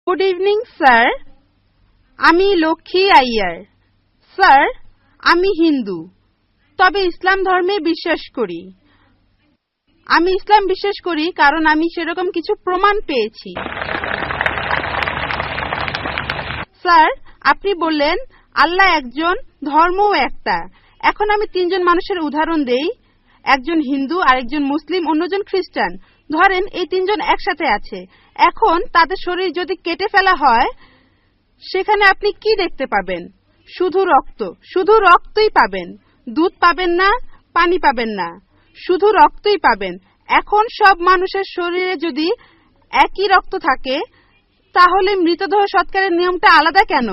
Good evening sir, আমি Lakshmi Iyer. Sir, আমি হিন্দু, তবে ইসলাম ধর্মে বিশ্বাস করি। আমি ইসলাম বিশ্বাস করি কারণ আমি সেরকম কিছু প্রমাণ পেয়েছি। স্যার, আপনি বললেন আল্লাহ একজন, ধর্মও একটা। এখন আমি তিনজন মানুষের উদাহরণ দেই। একজন হিন্দু, আরেকজন মুসলিম, অন্যজন খ্রিস্টান। ধরেন এই তিনজন একসাথে আছে। এখন তাদের শরীর যদি কেটে ফেলা হয়, সেখানে আপনি কি দেখতে পাবেন? শুধু রক্ত, শুধু রক্তই পাবেন। দুধ পাবেন না, পানি পাবেন না, শুধু রক্তই পাবেন। এখন সব মানুষের শরীরে যদি একই রক্ত থাকে, তাহলে মৃতদেহ সৎকারের নিয়মটা আলাদা কেন?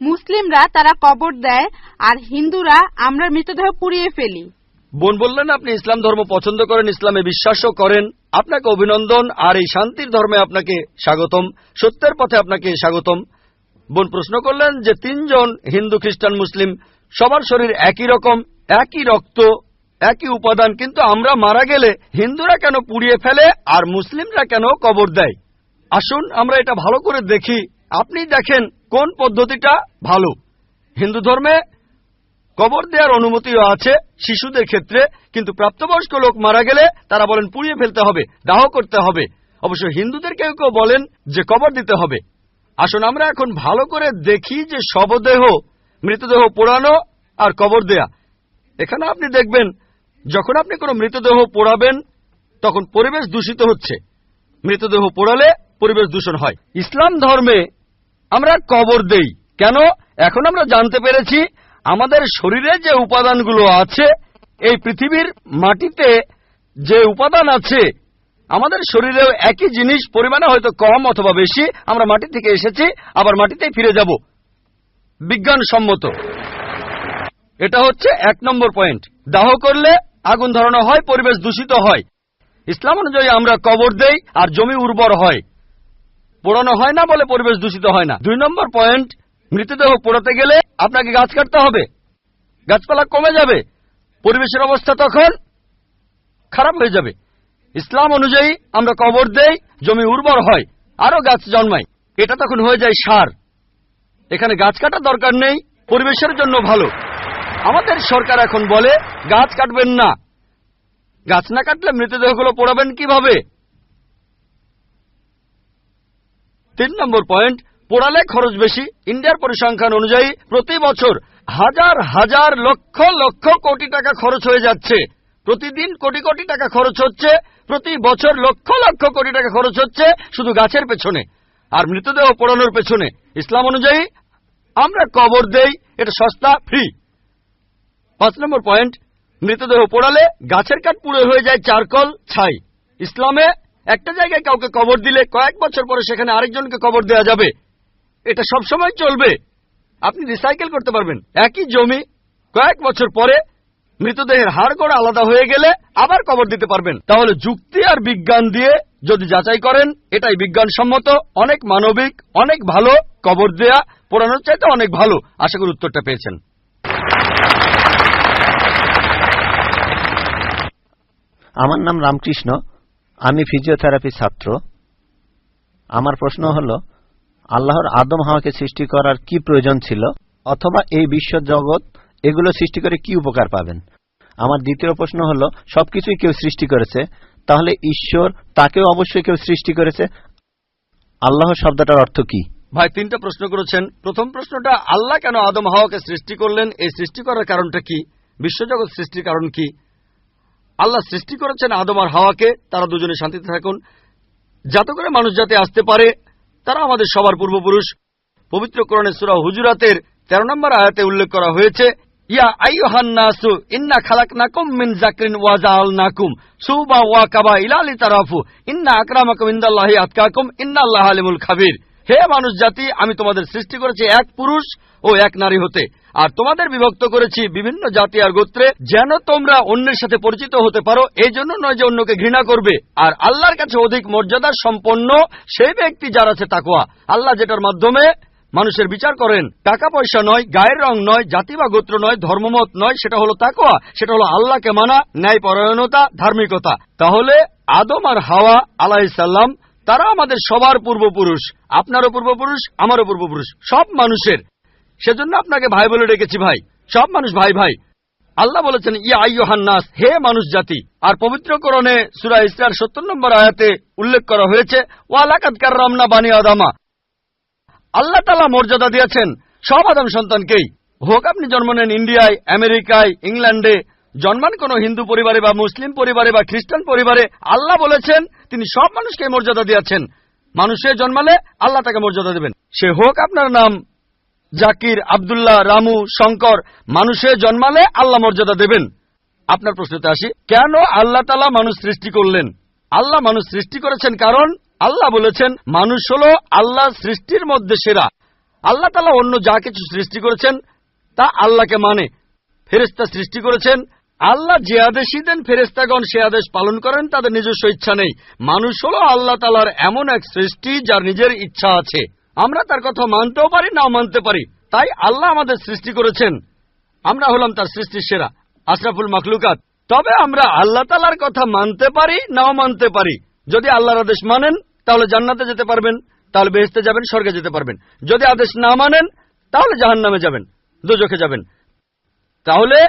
মুসলিমরা তারা কবর দেয়, আর হিন্দুরা আমরা মৃতদেহ পুড়িয়ে ফেলি। বোন বললেন আপনি ইসলাম ধর্ম পছন্দ করেন, ইসলামে বিশ্বাসও করেন। আপনাকে অভিনন্দন, আর এই শান্তির ধর্মে আপনাকে স্বাগতম, সত্যের পথে আপনাকে স্বাগতম। বোন প্রশ্ন করলেন যে তিনজন হিন্দু, খ্রিস্টান, মুসলিম, সবার শরীর একই রকম, একই রক্ত, একই উপাদান, কিন্তু আমরা মারা গেলে হিন্দুরা কেন পুড়িয়ে ফেলে আর মুসলিমরা কেন কবর দেয়? আসুন আমরা এটা ভালো করে দেখি। আপনি দেখেন কোন পদ্ধতিটা ভালো। হিন্দু ধর্মে কবর দেওয়ার অনুমতিও আছে শিশুদের ক্ষেত্রে, কিন্তু প্রাপ্তবয়স্ক লোক মারা গেলে তারা বলেন পুড়িয়ে ফেলতে হবে, দাহ করতে হবে। অবশ্য হিন্দুদের কেউ কেউ বলেন যে কবর দিতে হবে। আসুন আমরা এখন ভালো করে দেখি যে শবদেহ, মৃতদেহ পোড়ানো আর কবর দেয়া। এখানে আপনি দেখবেন যখন আপনি কোনো মৃতদেহ পোড়াবেন তখন পরিবেশ দূষিত হচ্ছে। মৃতদেহ পোড়ালে পরিবেশ দূষণ হয়। ইসলাম ধর্মে আমরা কবর দেই কেন? এখন আমরা জানতে পেরেছি আমাদের শরীরে যে উপাদানগুলো আছে, এই পৃথিবীর মাটিতে যে উপাদান আছে, আমাদের শরীরেও একই জিনিস, পরিমাণে হয়তো কম অথবা বেশি। আমরা মাটি থেকে এসেছি, আবার মাটিতেই ফিরে যাব, বিজ্ঞানসম্মত। এটা হচ্ছে 1 নম্বর পয়েন্ট। দাহ করলে আগুন ধরানো হয়, পরিবেশ দূষিত হয়। ইসলাম অনুযায়ী আমরা কবর দেই আর জমি উর্বর হয়, পোড়ানো হয় না বলে পরিবেশ দূষিত হয় না। 2 নম্বর পয়েন্ট, মৃতদেহ পোড়াতে গেলে আপনাকে গাছ কাটতে হবে, গাছপালা কমে যাবে, পরিবেশের অবস্থা তখন খারাপ হয়ে যাবে। ইসলাম অনুযায়ী আমরা কবর দেই, জমি উর্বর হয়, আরো গাছ জন্মায়, এটা তখন হয়ে যায় সার। এখানে গাছ কাটার দরকার নেই, পরিবেশের জন্য ভালো। আমাদের সরকার এখন বলে গাছ কাটবেন না। গাছ না কাটলে মৃতদেহগুলো পোড়াবেন কিভাবে? 3 নম্বর পয়েন্ট, পোড়ালে খরচ বেশি। ইন্ডিয়ার পরিসংখ্যান অনুযায়ী প্রতি বছর হাজার হাজার লক্ষ লক্ষ কোটি টাকা খরচ হয়ে যাচ্ছে। প্রতিদিন কোটি কোটি টাকা খরচ হচ্ছে, প্রতি বছর লক্ষ লক্ষ কোটি টাকা খরচ হচ্ছে শুধু গাছের পেছনে আর মৃতদেহ পোড়ানোর পেছনে। ইসলাম অনুযায়ী আমরা কবর দেই, এটা সস্তা, ফ্রি। 5 নম্বর পয়েন্ট, মৃতদেহ পোড়ালে গাছের কাঠ পুড়ে হয়ে যায় চারকল, ছাই। ইসলামে একটা জায়গায় কাউকে কবর দিলে কয়েক বছর পরে সেখানে আরেকজনকে কবর দেওয়া যাবে। এটা সবসময় চলবে। আপনি রিসাইকেল করতে পারবেন। একই জমি কয়েক বছর পরে মৃতদেহের হাড়গোড় আলাদা হয়ে গেলে আবার কবর দিতে পারবেন। তাহলে যুক্তি আর বিজ্ঞান দিয়ে যদি যাচাই করেন, এটাই বিজ্ঞানসম্মত, অনেক মানবিক, অনেক ভালো। কবর দেয়া পোড়ানোর চাইতে অনেক ভালো। আশা করি উত্তরটা পেয়েছেন। আমার নাম রামকৃষ্ণ, আমি ফিজিওথেরাপি ছাত্র। আমার প্রশ্ন হলো, আল্লাহর আদম হাওয়াকে সৃষ্টি করার কি প্রয়োজন ছিল, অথবা এই বিশ্ব জগৎ এগুলো সৃষ্টি করে কি উপকার পাবেন? আমার দ্বিতীয় প্রশ্ন হলো, সবকিছুই কেউ সৃষ্টি করেছে, তাহলে ঈশ্বর তাকেও অবশ্যই কেউ সৃষ্টি করেছে। আল্লাহ শব্দটার অর্থ কি? ভাই 3টা প্রশ্ন করেছেন। প্রথম প্রশ্নটা, আল্লাহ কেন আদম হাওয়াকে সৃষ্টি করলেন, এই সৃষ্টি করার কারণটা কি? বিশ্বজগৎ সৃষ্টির কারণ কি? আল্লাহ সৃষ্টি করেছেন আদম আর হাওয়াকে, তারা দুজনে শান্তিতে থাকুন, যাতে করে মানুষ যাতে আসতে পারে। তারা আমাদের সবার পূর্বপুরুষ। পবিত্র কোরআনে সূরা হুজুরাতের 13 নম্বর আয়াতে উল্লেখ করা হয়েছে, ইয়া আইয়ুহান নাসু ইন্না খালাকনাকুম মিন যাকরিন ওয়া জাআলনাকুম শুবা ওয়া কাবাইলা লিতারাফু ইন্না আকরামাকুম ইনদাল্লাহি আতকাকুম ইন্নাল্লাহা আলিমুল খাবীর। হে মানুষ জাতি, আমি তোমাদের সৃষ্টি করেছি এক পুরুষ ও এক নারী হতে, আর তোমাদের বিভক্ত করেছি বিভিন্ন জাতি আর গোত্রে, যেন তোমরা অন্যের সাথে পরিচিত হতে পারো। এই জন্য নয় যে অন্যকে ঘৃণা করবে। আর আল্লাহর কাছে অধিক মর্যাদা সম্পন্ন সেই ব্যক্তি যার আছে তাকওয়া। আল্লাহ যেটার মাধ্যমে মানুষের বিচার করেন, টাকা পয়সা নয়, গায়ের রং নয়, জাতি বা গোত্র নয়, ধর্মমত নয়, সেটা হলো তাকওয়া। সেটা হলো আল্লাহকে মানা, ন্যায়পরায়ণতা, ধার্মিকতা। তাহলে আদম আর হাওয়া আলাইহিস সালাম, তারা আমাদের সবার পূর্বপুরুষ। আপনারও পূর্বপুরুষ, আমারও পূর্বপুরুষ, সব মানুষের। সেজন্য আপনাকে ভাই বলে ডেকেছি। ভাই, সব মানুষ ভাই ভাই। আল্লাহ বলেছেন ইয়া আইয়ুহান নাস, হে মানুষ জাতি। আর পবিত্র কোরআনে সূরা ইসরার ৭০ নম্বর আয়াতে উল্লেখ করা হয়েছে ওয়া লাকাদ কাররামনা বানি আদামা। আল্লাহ তাআলা মর্যাদা দিয়েছেন সব আদম সন্তানকেই। হোক আপনি জন্ম নেন ইন্ডিয়ায়, আমেরিকায়, ইংল্যান্ডে, জন্মান কোন হিন্দু পরিবারে বা মুসলিম পরিবারে বা খ্রিস্টান পরিবারে, আল্লাহ বলেছেন তিনি সব মানুষকে মর্যাদা দিয়েছেন। মানুষে জন্মালে আল্লাহ তাকে মর্যাদা দেবেন। সে হোক আপনার নাম জাকির, আব্দুল্লাহ, রামু, শঙ্কর, মানুষে জন্মালে আল্লাহ মর্যাদা দেবেন। আপনার প্রশ্নতে আসি, কেন আল্লাহ তাআলা মানুষ সৃষ্টি করলেন? আল্লাহ মানুষ সৃষ্টি করেছেন কারণ আল্লাহ বলেছেন মানুষ হলো আল্লাহ সৃষ্টির মধ্যে সেরা। আল্লাহ তাআলা অন্য যা কিছু সৃষ্টি করেছেন তা আল্লাহকে মানে। ফেরেশতা সৃষ্টি করেছেন, আল্লাহ যে আদেশই দেন ফেরেশতাগণ সে আদেশ পালন করেন, তাদের নিজস্ব ইচ্ছা নেই। মানুষ হলো আল্লাহ তাআলার এমন এক সৃষ্টি যার নিজের ইচ্ছা আছে। আমরা তার কথা মানতেও পারি নাও মানতে পারি। তাই আল্লাহ আমাদের সৃষ্টি করেছেন, আমরা হলাম তার সৃষ্টির সেরা, আশরাফুল মাখলুকাত। তবে আমরা আল্লাহ তাআলার কথা মানতে পারি নাও মানতে পারি। যদি আল্লাহর আদেশ মানেন তাহলে জান্নাতে যেতে পারবেন, তাহলে বেহেশতে যাবেন, স্বর্গে যেতে পারবেন। যদি আদেশ না মানেন তাহলে জাহান্নামে যাবেন, দোজখে যাবেন। তাহলে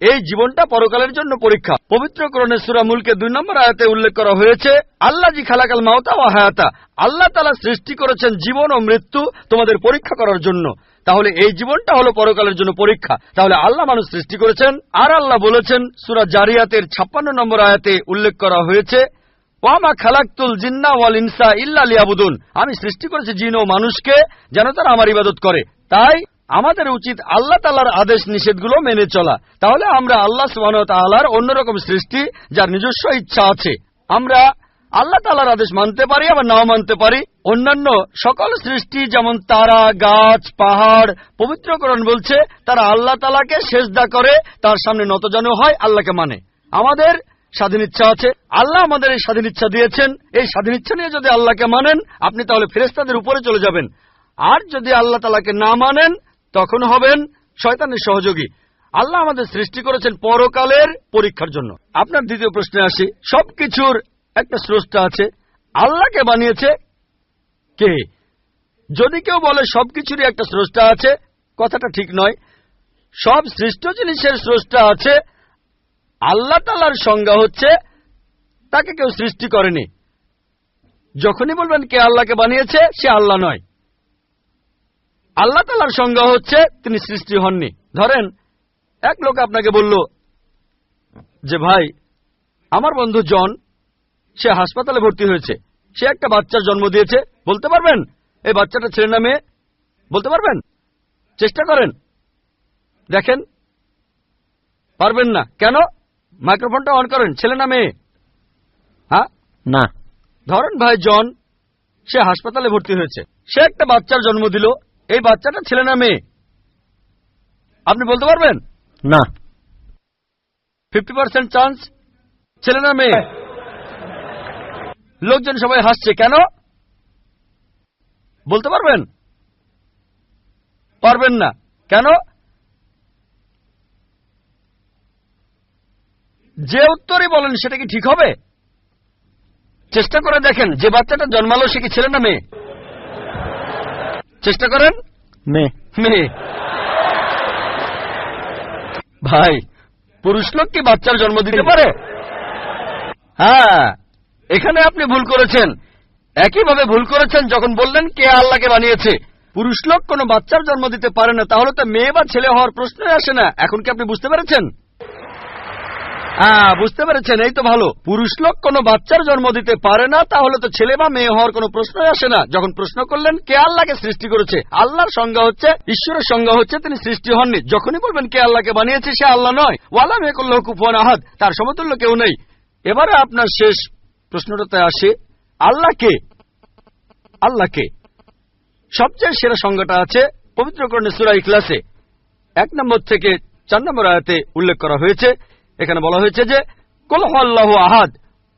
এই জীবনটা পরকালের জন্য পরীক্ষা। পবিত্র কোরআনে সূরা মুলকে ২ নম্বর আয়াতে উল্লেখ করা হয়েছে আল্লাহ জি খালাকাল মাউতা ওয়া হায়াতা। আল্লাহ তাআলা সৃষ্টি করেছেন জীবন ও মৃত্যু তোমাদের পরীক্ষা করার জন্য। তাহলে এই জীবনটা হলো পরকালের জন্য পরীক্ষা। তাহলে আল্লাহ মানুষ সৃষ্টি করেছেন। আর আল্লাহ বলেছেন সূরা জারিয়াতের ৫৬ নম্বর আয়াতে উল্লেখ করা হয়েছে ওয়ামা খালাকতুল জিন্না ওয়াল ইনসা ইল্লা লিয়াবুদুন। আমি সৃষ্টি করেছি জিন ও মানুষকে যেন তারা আমার ইবাদত করে। তাই আমাদের উচিত আল্লাহ তাআলার আদেশ নিষেধগুলো মেনে চলা। তাহলে আমরা আল্লাহ সুবহানাহু ওয়া তাআলার অন্যরকম সৃষ্টি যার নিজস্ব ইচ্ছা আছে। আমরা আল্লাহ তাআলার আদেশ মানতে পারি আবার নাও মানতে পারি। অন্যান্য সকল সৃষ্টি যেমন তারা, গাছ, পাহাড়, পবিত্র কোরআন বলছে তারা আল্লাহ তাআলাকে সেজদা করে, তার সামনে নতজানু হয়, আল্লাহকে মানে। আমাদের স্বাধীন ইচ্ছা আছে, আল্লাহ আমাদের এই স্বাধীন ইচ্ছা দিয়েছেন। এই স্বাধীন ইচ্ছা নিয়ে যদি আল্লাহকে মানেন আপনি তাহলে ফেরেশতাদের উপরে চলে যাবেন। আর যদি আল্লাহ তাআলাকে না মানেন তখন হবেন শয়তানের সহযোগী। আল্লাহ আমাদের সৃষ্টি করেছেন পরকালের পরীক্ষার জন্য। আপনার দ্বিতীয় প্রশ্নে আসি, সবকিছুর একটা স্রষ্টা আছে, আল্লাহকে বানিয়েছে কে? যদি কেউ বলে সবকিছুরই একটা স্রষ্টা আছে, কথাটা ঠিক নয়। সব সৃষ্ট জিনিসের স্রষ্টা আছে। আল্লাহ তাআলার সংজ্ঞা হচ্ছে তাকে কেউ সৃষ্টি করেনি। যখনই বলবেন কে আল্লাহকে বানিয়েছে সে আল্লাহ নয়। আল্লাহ তাআলার সংজ্ঞা হচ্ছে তিনি সৃষ্টি হননি। ধরেন এক লোক আপনাকে বলল যে ভাই আমার বন্ধু জন, সে হাসপাতালে ভর্তি হয়েছে, সে একটা বাচ্চার জন্ম দিয়েছে। বলতে পারবেন এই বাচ্চাটা ছেলে না মেয়ে? বলতে পারবেন? চেষ্টা করেন, দেখেন। পারবেন না কেন? মাইক্রোফোনটা অন করেন। ছেলে না মেয়ে? হ্যাঁ না। ধরেন ভাই জন, সে হাসপাতালে ভর্তি হয়েছে, সে একটা বাচ্চার জন্ম দিল। এই বাচ্চাটা ছেলে না মেয়ে? আপনি বলতে পারবেন? না। 50% চান্স ছেলে না মেয়ে। লোকজন সবাই হাসছে কেন? বলতে পারবেন? পারবেন না কেন? যে উত্তরই বলেন সেটা কি ঠিক হবে? চেষ্টা করে দেখেন, যে বাচ্চাটা জন্মালো সে কি ছেলে না মেয়ে? চেষ্টা করেন। মেয়ে। মেয়ে। ভাই, পুরুষ লোক কি বাচ্চার জন্ম দিতে পারে? হ্যাঁ, এখানে আপনি ভুল করেছেন। একইভাবে ভুল করেছেন যখন বললেন কে আল্লাহকে বানিয়েছে। পুরুষ লোক কোনো বাচ্চার জন্ম দিতে পারে না, তাহলে তো মেয়ে বা ছেলে হওয়ার প্রশ্নই আসে না। এখন কি আপনি বুঝতে পেরেছেন? বুঝতে পেরেছেন, এই তো ভালো। পুরুষ লোক কোনো বাচ্চার জন্ম দিতে পারে না, তাহলে তো ছেলে বা মেয়ে হওয়ার কোনো প্রশ্নই আসে না। যখন প্রশ্ন করলেন কে আল্লাহকে সৃষ্টি করেছে, আল্লাহর সংজ্ঞা হচ্ছে, ঈশ্বরের সংজ্ঞা হচ্ছে তিনি সৃষ্টি হননি। যখনই বলবেন কে আল্লাহকে বানিয়েছে সে আল্লাহ নয়। ওয়ালাম ইয়াকুল লাহু কুফুয়ান আহাদ, তার সমতুল্য কেউ নেই। এবারে আপনার শেষ প্রশ্নটাতে আসে, আল্লাহ কে? আল্লাহ কে? সবচেয়ে সেরা সংজ্ঞাটা আছে পবিত্র কোরআনে সূরা ইখলাসে 1 নম্বর থেকে 4 নম্বর আয়াতে উল্লেখ করা হয়েছে। এখানে বলা হয়েছে যে কুল হুয়াল্লাহু আহাদ,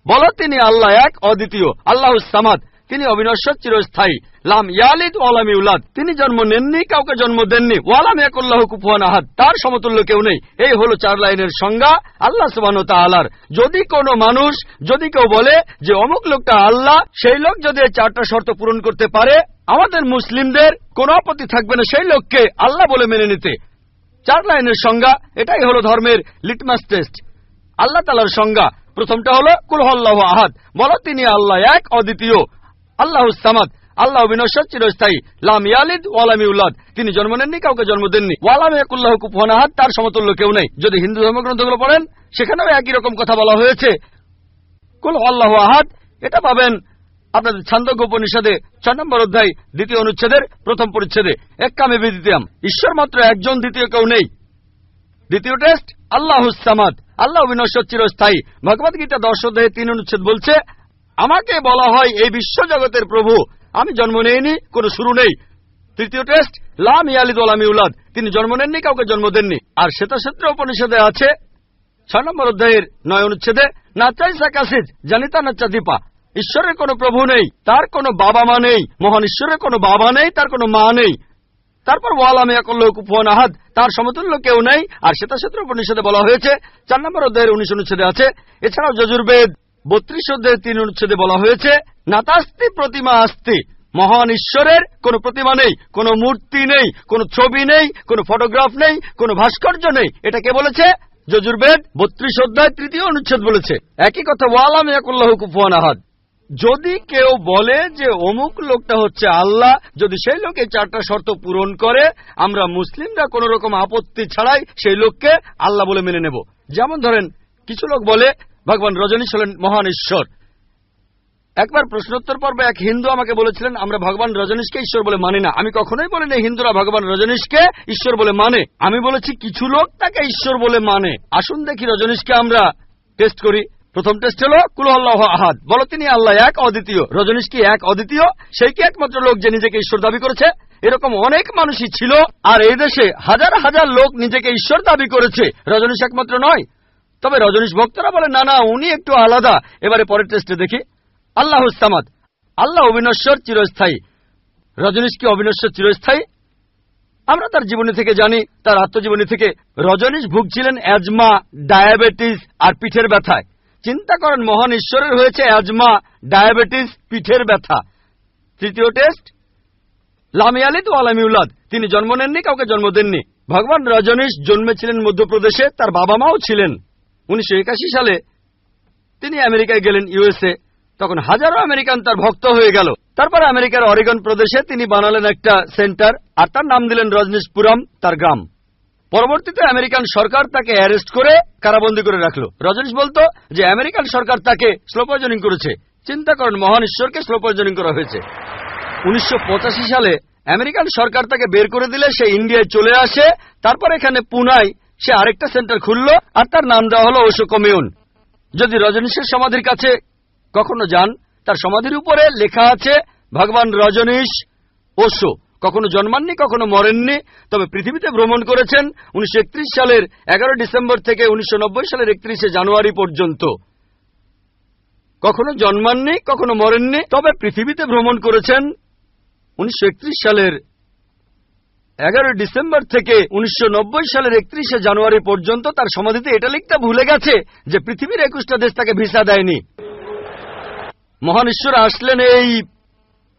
বলো তিনি আল্লাহ এক, অদ্বিতীয়, আল্লাহুস সামাদ, তিনি অবিনশ্বর, চিরস্থায়ী। লাম ইয়ালিদ ওয়ালাম ইউলাদ, তিনি জন্ম নেননি, কাউকে জন্ম দেননি। ওয়ালাম ইয়াকুল্লাহু কুফুয়ান আহাদ, তার সমতুল্য কেউ নেই। এই হলো 4 লাইনের সংজ্ঞা আল্লাহ সুবহানাহু ওয়া তাআলার। যদি কোনো মানুষ, যদি কেউ বলে যে অমুক লোকটা আল্লাহ, সেই লোক যদি এই 4টা শর্ত পূরণ করতে পারে, আমাদের মুসলিমদের কোনো আপত্তি থাকবে না সেই লোককে আল্লাহ বলে মেনে নিতে। 4 লাইনের সংজ্ঞা, এটাই হলো ধর্মের লিটমাস টেস্ট। আল্লাহ তাআলার সংজ্ঞা প্রথমটা হলো কুল হুয়াল্লাহু আহাদ, বলো তিনি আল্লাহ এক, অদ্বিতীয়। আল্লাহুস সামাদ, আল্লাহ বিনশ্বর, চিরস্থায়ী। লাম ইয়ালিদ ওয়ালাম ইউলাদ, তিনি জন্ম নেননি, কাউকে জন্ম দেননি। ওয়ালাম ইয়াকুল্লাহু কুফুয়ান আহাদ, তার সমতুল্য কেউ নেই। যদি হিন্দু ধর্মগ্রন্থগুলো পড়েন, সেখানেও একই রকম কথা বলা হয়েছে। কুল হুয়াল্লাহু আহাদ, এটা পাবেন আপনাদের ছান্দোগ্য উপনিষদে 6 নম্বর অধ্যায় 2য় অনুচ্ছেদের 1ম পরিচ্ছেদে। এক্কামে বিদ্বিতীয়াম, ঈশ্বর মাত্র একজন, দ্বিতীয় কেউ নেই। দ্বিতীয় টেস্ট আল্লাহুস সামাদ, আল্লাহ বিনশ্বর, চিরস্থায়ী। ভগবদ গীতা 10 অধ্যায়ে 3 অনুচ্ছেদ বলছে, আমাকে বলা হয় এই বিশ্ব জগতের প্রভু, আমি জন্ম নেইনি, কোনো শুরু নেই। তৃতীয় টেস্ট লাম ইয়ালিদ ওয়ালাম ইউলাদ, তিনি জন্ম নেননি, কাউকে জন্ম দেননি। আর শ্বেতক্ষেত্র উপনিষদে আছে 6 নম্বর অধ্যায়ের 9 অনুচ্ছেদে, নাচাই সাকাসিদ জানিতা নাচা দীপা, ঈশ্বরের কোনো প্রভু নেই, তার কোনো বাবা মা নেই। মহান ঈশ্বরের কোনো বাবা নেই, তার কোনো মা নেই। তারপর ওয়ালাম ইয়াকুল্লাহু কুফুয়ান আহাদ, তার সমতুল্য কেউ নেই। আর শ্বেতক্ষেত্র উপনিষদে বলা হয়েছে 4 নম্বর অধ্যায়ের 19 অনুচ্ছেদে আছে। এছাড়াও যজুর্বেদ 32 অধ্যায়ের 3 অনুচ্ছেদে বলা হয়েছে, নাতাস্তি প্রতিমা আস্তি, মহান ঈশ্বরের কোনো প্রতিমা নেই, কোনো মূর্তি নেই, কোনো ছবি নেই, কোনো ফটোগ্রাফ নেই, কোনো ভাস্কর্য নেই। এটা কে বলেছে? যজুর্বেদ 32 অধ্যায় 3য় অনুচ্ছেদ বলেছে একই কথা, ওয়ালাম ইয়াকুল্লাহু কুফুয়ান আহাদ। যদি কেউ বলে যে অমুক লোকটা হচ্ছে আল্লাহ, যদি সেই লোকে 4টা শর্ত পূরণ করে, আমরা মুসলিমরা কোন রকম আপত্তি ছাড়াই সেই লোককে আল্লাহ বলে মেনে নেব। যেমন ধরেন, কিছু লোক বলে ভগবান রজনীশ হলেন মহান ঈশ্বর। একবার প্রশ্নোত্তর পর্বে এক হিন্দু আমাকে বলেছিলেন, আমরা ভগবান রজনীশকে ঈশ্বর বলে মানি না। আমি কখনোই বলিনি হিন্দুরা ভগবান রজনীশকে ঈশ্বর বলে মানে। আমি বলেছি কিছু লোক তাকে ঈশ্বর বলে মানে। আসুন দেখি রজনীশকে আমরা টেস্ট করি। প্রথম টেস্ট হলো কুল হুয়াল্লাহু আহাদ, বলো তিনি আল্লাহ এক, অদ্বিতীয়। রজনীশ কি এক, অদ্বিতীয়? সেই কি একমাত্র লোক যে নিজেকে ঈশ্বর দাবি করেছে? এরকম অনেক মানুষই ছিল, আর এই দেশে হাজার হাজার লোক নিজেকে ঈশ্বর দাবি করেছে। রজনীশ একমাত্র নয়। তবে রজনীশ ভক্তরা বলে না না, উনি একটু আলাদা। এবারে পরের টেস্টে দেখি। আল্লাহুস সামাদ, আল্লাহ অবিনশ্বর, চিরস্থায়ী। রজনীশ কি অবিনশ্বর, চিরস্থায়ী? আমরা তার জীবনী থেকে জানি, তার আত্মজীবনী থেকে। রজনীশ ভুগছিলেন অ্যাজমা, ডায়াবেটিস আর পিঠের ব্যথায়। চিন্তা করেন, মহান ঈশ্বরের হয়েছে অ্যাজমা, ডায়াবেটিস, পিঠের ব্যথা। তৃতীয় টেস্ট লাম ইয়ালিদ ওয়ালাম ইউলাদ, তিনি জন্ম নেননি, কাউকে জন্ম দেননি। ভগবান রজনীশ জন্মেছিলেন মধ্যপ্রদেশে, তার বাবা মাও ছিলেন। 1981 সালে তিনি আমেরিকায় গেলেন, ইউএসএ। তখন হাজারো আমেরিকান তার ভক্ত হয়ে গেল। তারপর আমেরিকার অরিগন প্রদেশে তিনি বানালেন একটা সেন্টার, আর তার নাম দিলেন রজনীশপুরম, তার গ্রাম। পরবর্তীতে আমেরিকান সরকার তাকে অ্যারেস্ট করে কারাবন্দী করে রাখলো। রজনীশ বলতো যে আমেরিকান সরকার তাকে স্লো পয়জনিং করেছে। চিন্তা করেন, মহান ঈশ্বরকে স্লো পয়জনিং করা হয়েছে। 1985 সালে আমেরিকান সরকার তাকে বের করে দিলে সে ইন্ডিয়ায় চলে আসে। তারপর এখানে পুনায় সে আরেকটা সেন্টার খুললো, আর তার নাম দেওয়া হলো ওশো কমিউন। যদি রজনীশের সমাধির কাছে কখনো যান, তার সমাধির উপরে লেখা আছে ভগবান রজনীশ ওশো। কখনো জন্মাননি, কখনো মরেননি, তবে পৃথিবীতে ভ্রমণ করেছেন 1931 সালের 11 ডিসেম্বর থেকে 1990 সালের 31শে জানুয়ারি পর্যন্ত। কখনো জন্মাননি, কখনো মরেননি, তবে পৃথিবীতে ভ্রমণ করেছেন 1931 সালের 11 ডিসেম্বর থেকে 1990 সালের 31শে জানুয়ারি পর্যন্ত। তার সমাধিতে এটা লিখতে ভুলে গেছে যে পৃথিবীর 21টা দেশ তাকে ভিসা দেয়নি। মহান ঈশ্বর আসলেন এই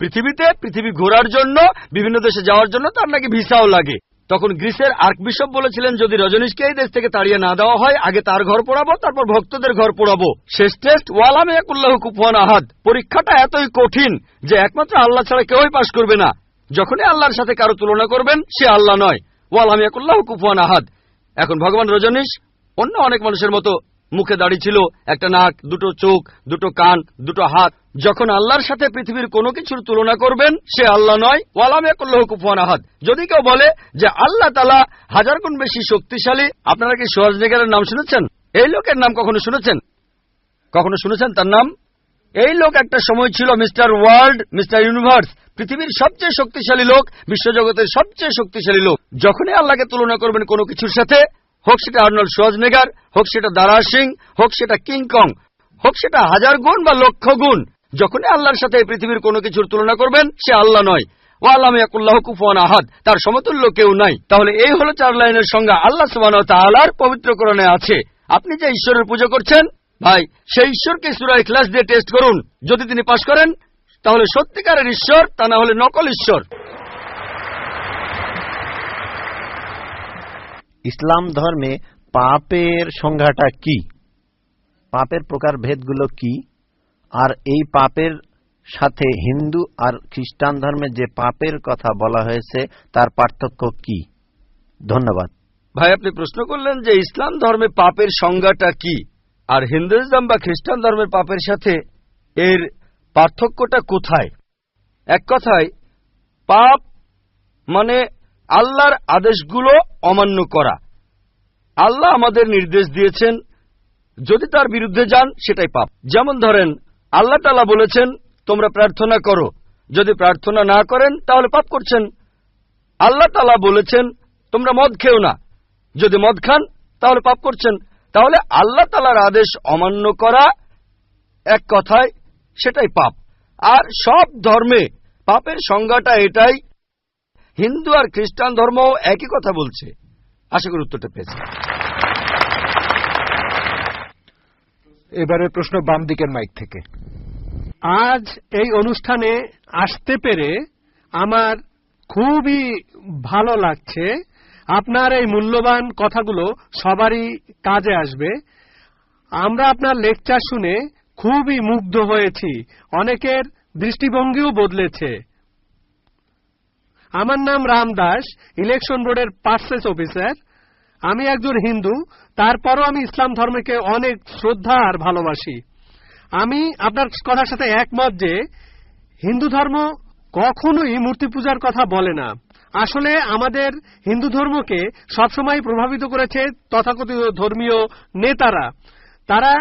পৃথিবীতে, পৃথিবী ঘোরার জন্য, বিভিন্ন দেশে যাওয়ার জন্য তার নাকি ভিসাও লাগে। তখন গ্রিসের আর্কবিশপ বলেছিলেন, যদি রজনীশকে এই দেশ থেকে তাড়িয়ে না দেওয়া হয়, আগে তার ঘর পোড়াবো, তারপর ভক্তদের ঘর পোড়াবো। শেষ টেস্ট ওয়ালাম ইয়াকুল্লাহু কুফুয়ান আহাদ। পরীক্ষাটা এতই কঠিন যে একমাত্র আল্লাহ ছাড়া কেউই পাশ করবে না। যখনই আল্লাহর সাথে কারো তুলনা করবেন, সে আল্লাহ নয়। ওয়ালাম ইয়াকুল্লাহু কুফুয়ান আহাদ। এখন ভগবান রজনীশ অন্য অনেক মানুষের মতো মুখে দাড়ি ছিল, একটা নাক, দুটো চোখ, দুটো কান, দুটো হাত। যখন আল্লাহর সাথে পৃথিবীর কোনো কিছুর তুলনা করবেন, সে আল্লাহ নয়। ওয়ালাম ইয়াকুল্লাহু কুফুয়ান আহাদ। যদি কেউ বলে যে আল্লাহ তাআলা 1000 গুণ বেশি শক্তিশালী, আপনারা কি শোয়ার্জনেগারের নাম শুনেছেন? এই লোকের নাম কখনো শুনেছেন? কখনো শুনেছেন তার নাম? এই লোক একটা সময় ছিল মিস্টার ওয়ার্ল্ড, মিস্টার ইউনিভার্স, পৃথিবীর সবচেয়ে শক্তিশালী লোক, বিশ্বজগতের সবচেয়ে শক্তিশালী লোক। যখনই আল্লাহকে তুলনা করবেন কোনো কিছুর সাথে, হোক সেটা আর্নল্ড শোয়ার্জনেগার, হোক সেটা দারা সিং, হোক সেটা কিং কং, হোক সেটা 1000 গুণ বা লক্ষ গুণ, যখনই আল্লাহর সাথে এই পৃথিবীর কোনো কিছুর তুলনা করবেন সে আল্লাহ নয়। ওয়া লাম ইয়াকুল্লাহু কুফুয়ান আহাদ, তার সমতুল্য কেউ নাই। তাহলে এই হলো 4 লাইনের সংজ্ঞা আল্লাহ সুবহানাহু ওয়া তাআলার পবিত্র কোরআনে আছে। আপনি যে ঈশ্বরের পূজা করছেন ভাই, সেই ঈশ্বরকে সূরা ইখলাস দিয়ে টেস্ট করুন। যদি তিনি পাশ করেন তাহলে সত্যিকারের ঈশ্বর, তা না হলে নকল ঈশ্বর। ইসলাম ধর্মে পাপের সংজ্ঞাটা কি, পাপের প্রকার ভেদগুলো কি, আর এই পাপের সাথে হিন্দু আর খ্রিস্টান ধর্মে যে পাপের কথা বলা হয়েছে তার পার্থক্য কি? ধন্যবাদ ভাই, আপনি প্রশ্ন করলেন যে ইসলাম ধর্মে পাপের সংজ্ঞাটা কি, আর হিন্দুইজম বা খ্রিস্টান ধর্মের পাপের সাথে এর পার্থক্যটা কোথায়। এক কথায়, পাপ মানে আল্লাহর আদেশগুলো অমান্য করা। আল্লাহ আমাদের নির্দেশ দিয়েছেন, যদি তার বিরুদ্ধে যান সেটাই পাপ। যেমন ধরেন, আল্লাহ তাআলা বলেছেন তোমরা প্রার্থনা করো, যদি প্রার্থনা না করেন তাহলে পাপ করছেন। আল্লাহ তাআলা বলেছেন তোমরা মদ খেও না, যদি মদ খান তাহলে পাপ করছেন। তাহলে আল্লাহ তাআলার আদেশ অমান্য করা, এক কথায় সেটাই পাপ। আর সব ধর্মে পাপের সংজ্ঞাটা এটাই। হিন্দু আর খ্রিস্টান ধর্ম একই কথা বলছে। আশা করি উত্তরটা পেয়েছি। এবারে প্রশ্ন বাম দিকের মাইক থেকে। আজ এই অনুষ্ঠানে আসতে পেরে আমার খুবই ভালো লাগছে। আপনার এই মূল্যবান কথাগুলো সবারই কাজে আসবে। আমরা আপনার লেকচার শুনে খুবই মুগ্ধ হয়েছি, অনেকের দৃষ্টিভঙ্গিও বদলেছে। আমার নাম রাম দাস, ইলেকশন বোর্ডের পার্সেস অফিসার। আমি একজন হিন্দু, তারপরও আমি ইসলাম ধর্মকে অনেক শ্রদ্ধা আর ভালোবাসি। আমি আপনার কথার সাথে একমত যে হিন্দু ধর্ম কখনোই মূর্তি পূজার কথা বলে না। আসলে আমাদের হিন্দু ধর্মকে সবসময় প্রভাবিত করেছে তথাকথিত ধর্মীয় নেতারা। তারা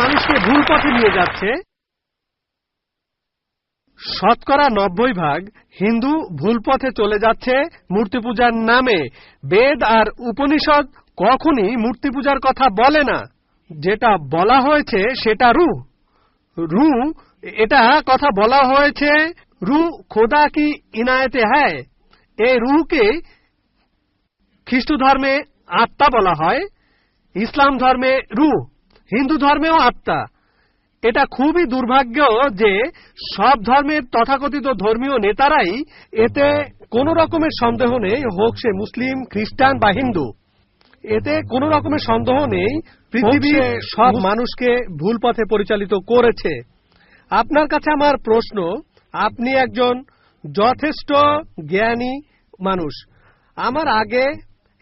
মানুষকে ভুল পথে নিয়ে যাচ্ছে। 90% হিন্দু ভুল পথে চলে যাচ্ছে মূর্তি পূজার নামে। বেদ আর উপনিষদ কখনই মূর্তি পূজার কথা বলে না। যেটা বলা হয়েছে সেটা রু এটা কথা বলা হয়েছে, রু খোদা কি ইনায়েতে হ্যায়। এই রুকে খ্রিস্ট ধর্মে আত্মা বলা হয়, ইসলাম ধর্মে রুহ, হিন্দু ধর্মেও আত্মা। এটা খুবই দুর্ভাগ্য যে সব ধর্মের তথাকথিত ধর্মীয় নেতারাই এতে কোনো রকমের সন্দেহ নেই, হোক সে মুসলিম, খ্রিস্টান বা হিন্দু, এতে কোনো রকমের সন্দেহ নেই পৃথিবীর সব মানুষকে ভুল পথে পরিচালিত করেছে। আপনার কাছে আমার প্রশ্ন, আপনি একজন যথেষ্ট জ্ঞানী মানুষ। আমার আগে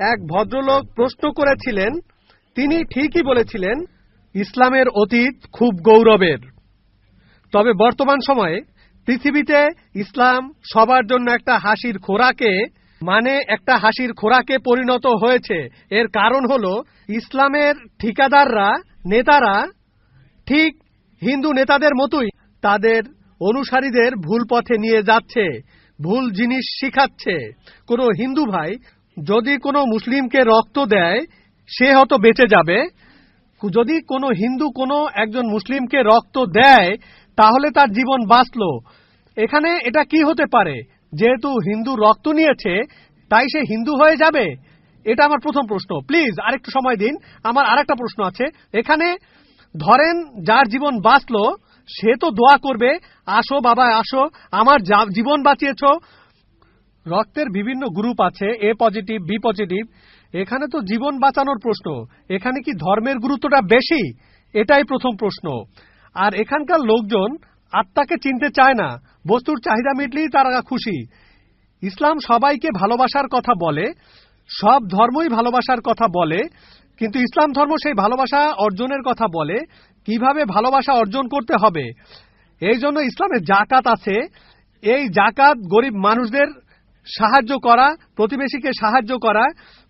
এক ভদ্রলোক প্রশ্ন করেছিলেন, তিনি ঠিকই বলেছিলেন ইসলামের অতীত খুব গৌরবের। তবে বর্তমান সময়ে পৃথিবীতে ইসলাম সবার জন্য একটা হাসির খোরাকে পরিণত হয়েছে। এর কারণ হলো ইসলামের ঠিকাদাররা, নেতারা ঠিক হিন্দু নেতাদের মতোই তাদের অনুসারীদের ভুল পথে নিয়ে যাচ্ছে, ভুল জিনিস শিখাচ্ছে। কোনো হিন্দু ভাই যদি কোনো মুসলিমকে রক্ত দেয় সে হয়তো বেঁচে যাবে, যদি কোনো হিন্দু কোনো একজন মুসলিমকে রক্ত দেয় তাহলে তার জীবন বাঁচল। এখানে এটা কি হতে পারে? যেহেতু হিন্দু রক্ত নিয়েছে তাই সে হিন্দু হয়ে যাবে? এটা আমার প্রথম প্রশ্ন। প্লিজ আরেকটু সময় দিন, আমার আরেকটা প্রশ্ন আছে। এখানে ধরেন যার জীবন বাঁচল সে তো দোয়া করবে, আসো বাবা আসো, আমার জীবন বাঁচিয়েছ। রক্তের বিভিন্ন গ্রুপ আছে, এ পজিটিভ, বি পজিটিভ। এখানে তো জীবন বাঁচানোর প্রশ্ন, এখানে কি ধর্মের গুরুত্বটা বেশি? এটাই প্রথম প্রশ্ন। আর এখানকার লোকজন আত্মাকে চিনতে চায় না, বস্তুর চাহিদা মিটলেই তারা খুশি। ইসলাম সবাইকে ভালোবাসার কথা বলে, সব ধর্মই ভালোবাসার কথা বলে, কিন্তু ইসলাম ধর্ম সেই ভালোবাসা অর্জনের কথা বলে, কিভাবে ভালোবাসা অর্জন করতে হবে। এই জন্য ইসলামে জাকাত আছে। এই জাকাত গরিব মানুষদের সাহায্য করা, প্রতিবেশীকে সাহায্য করা।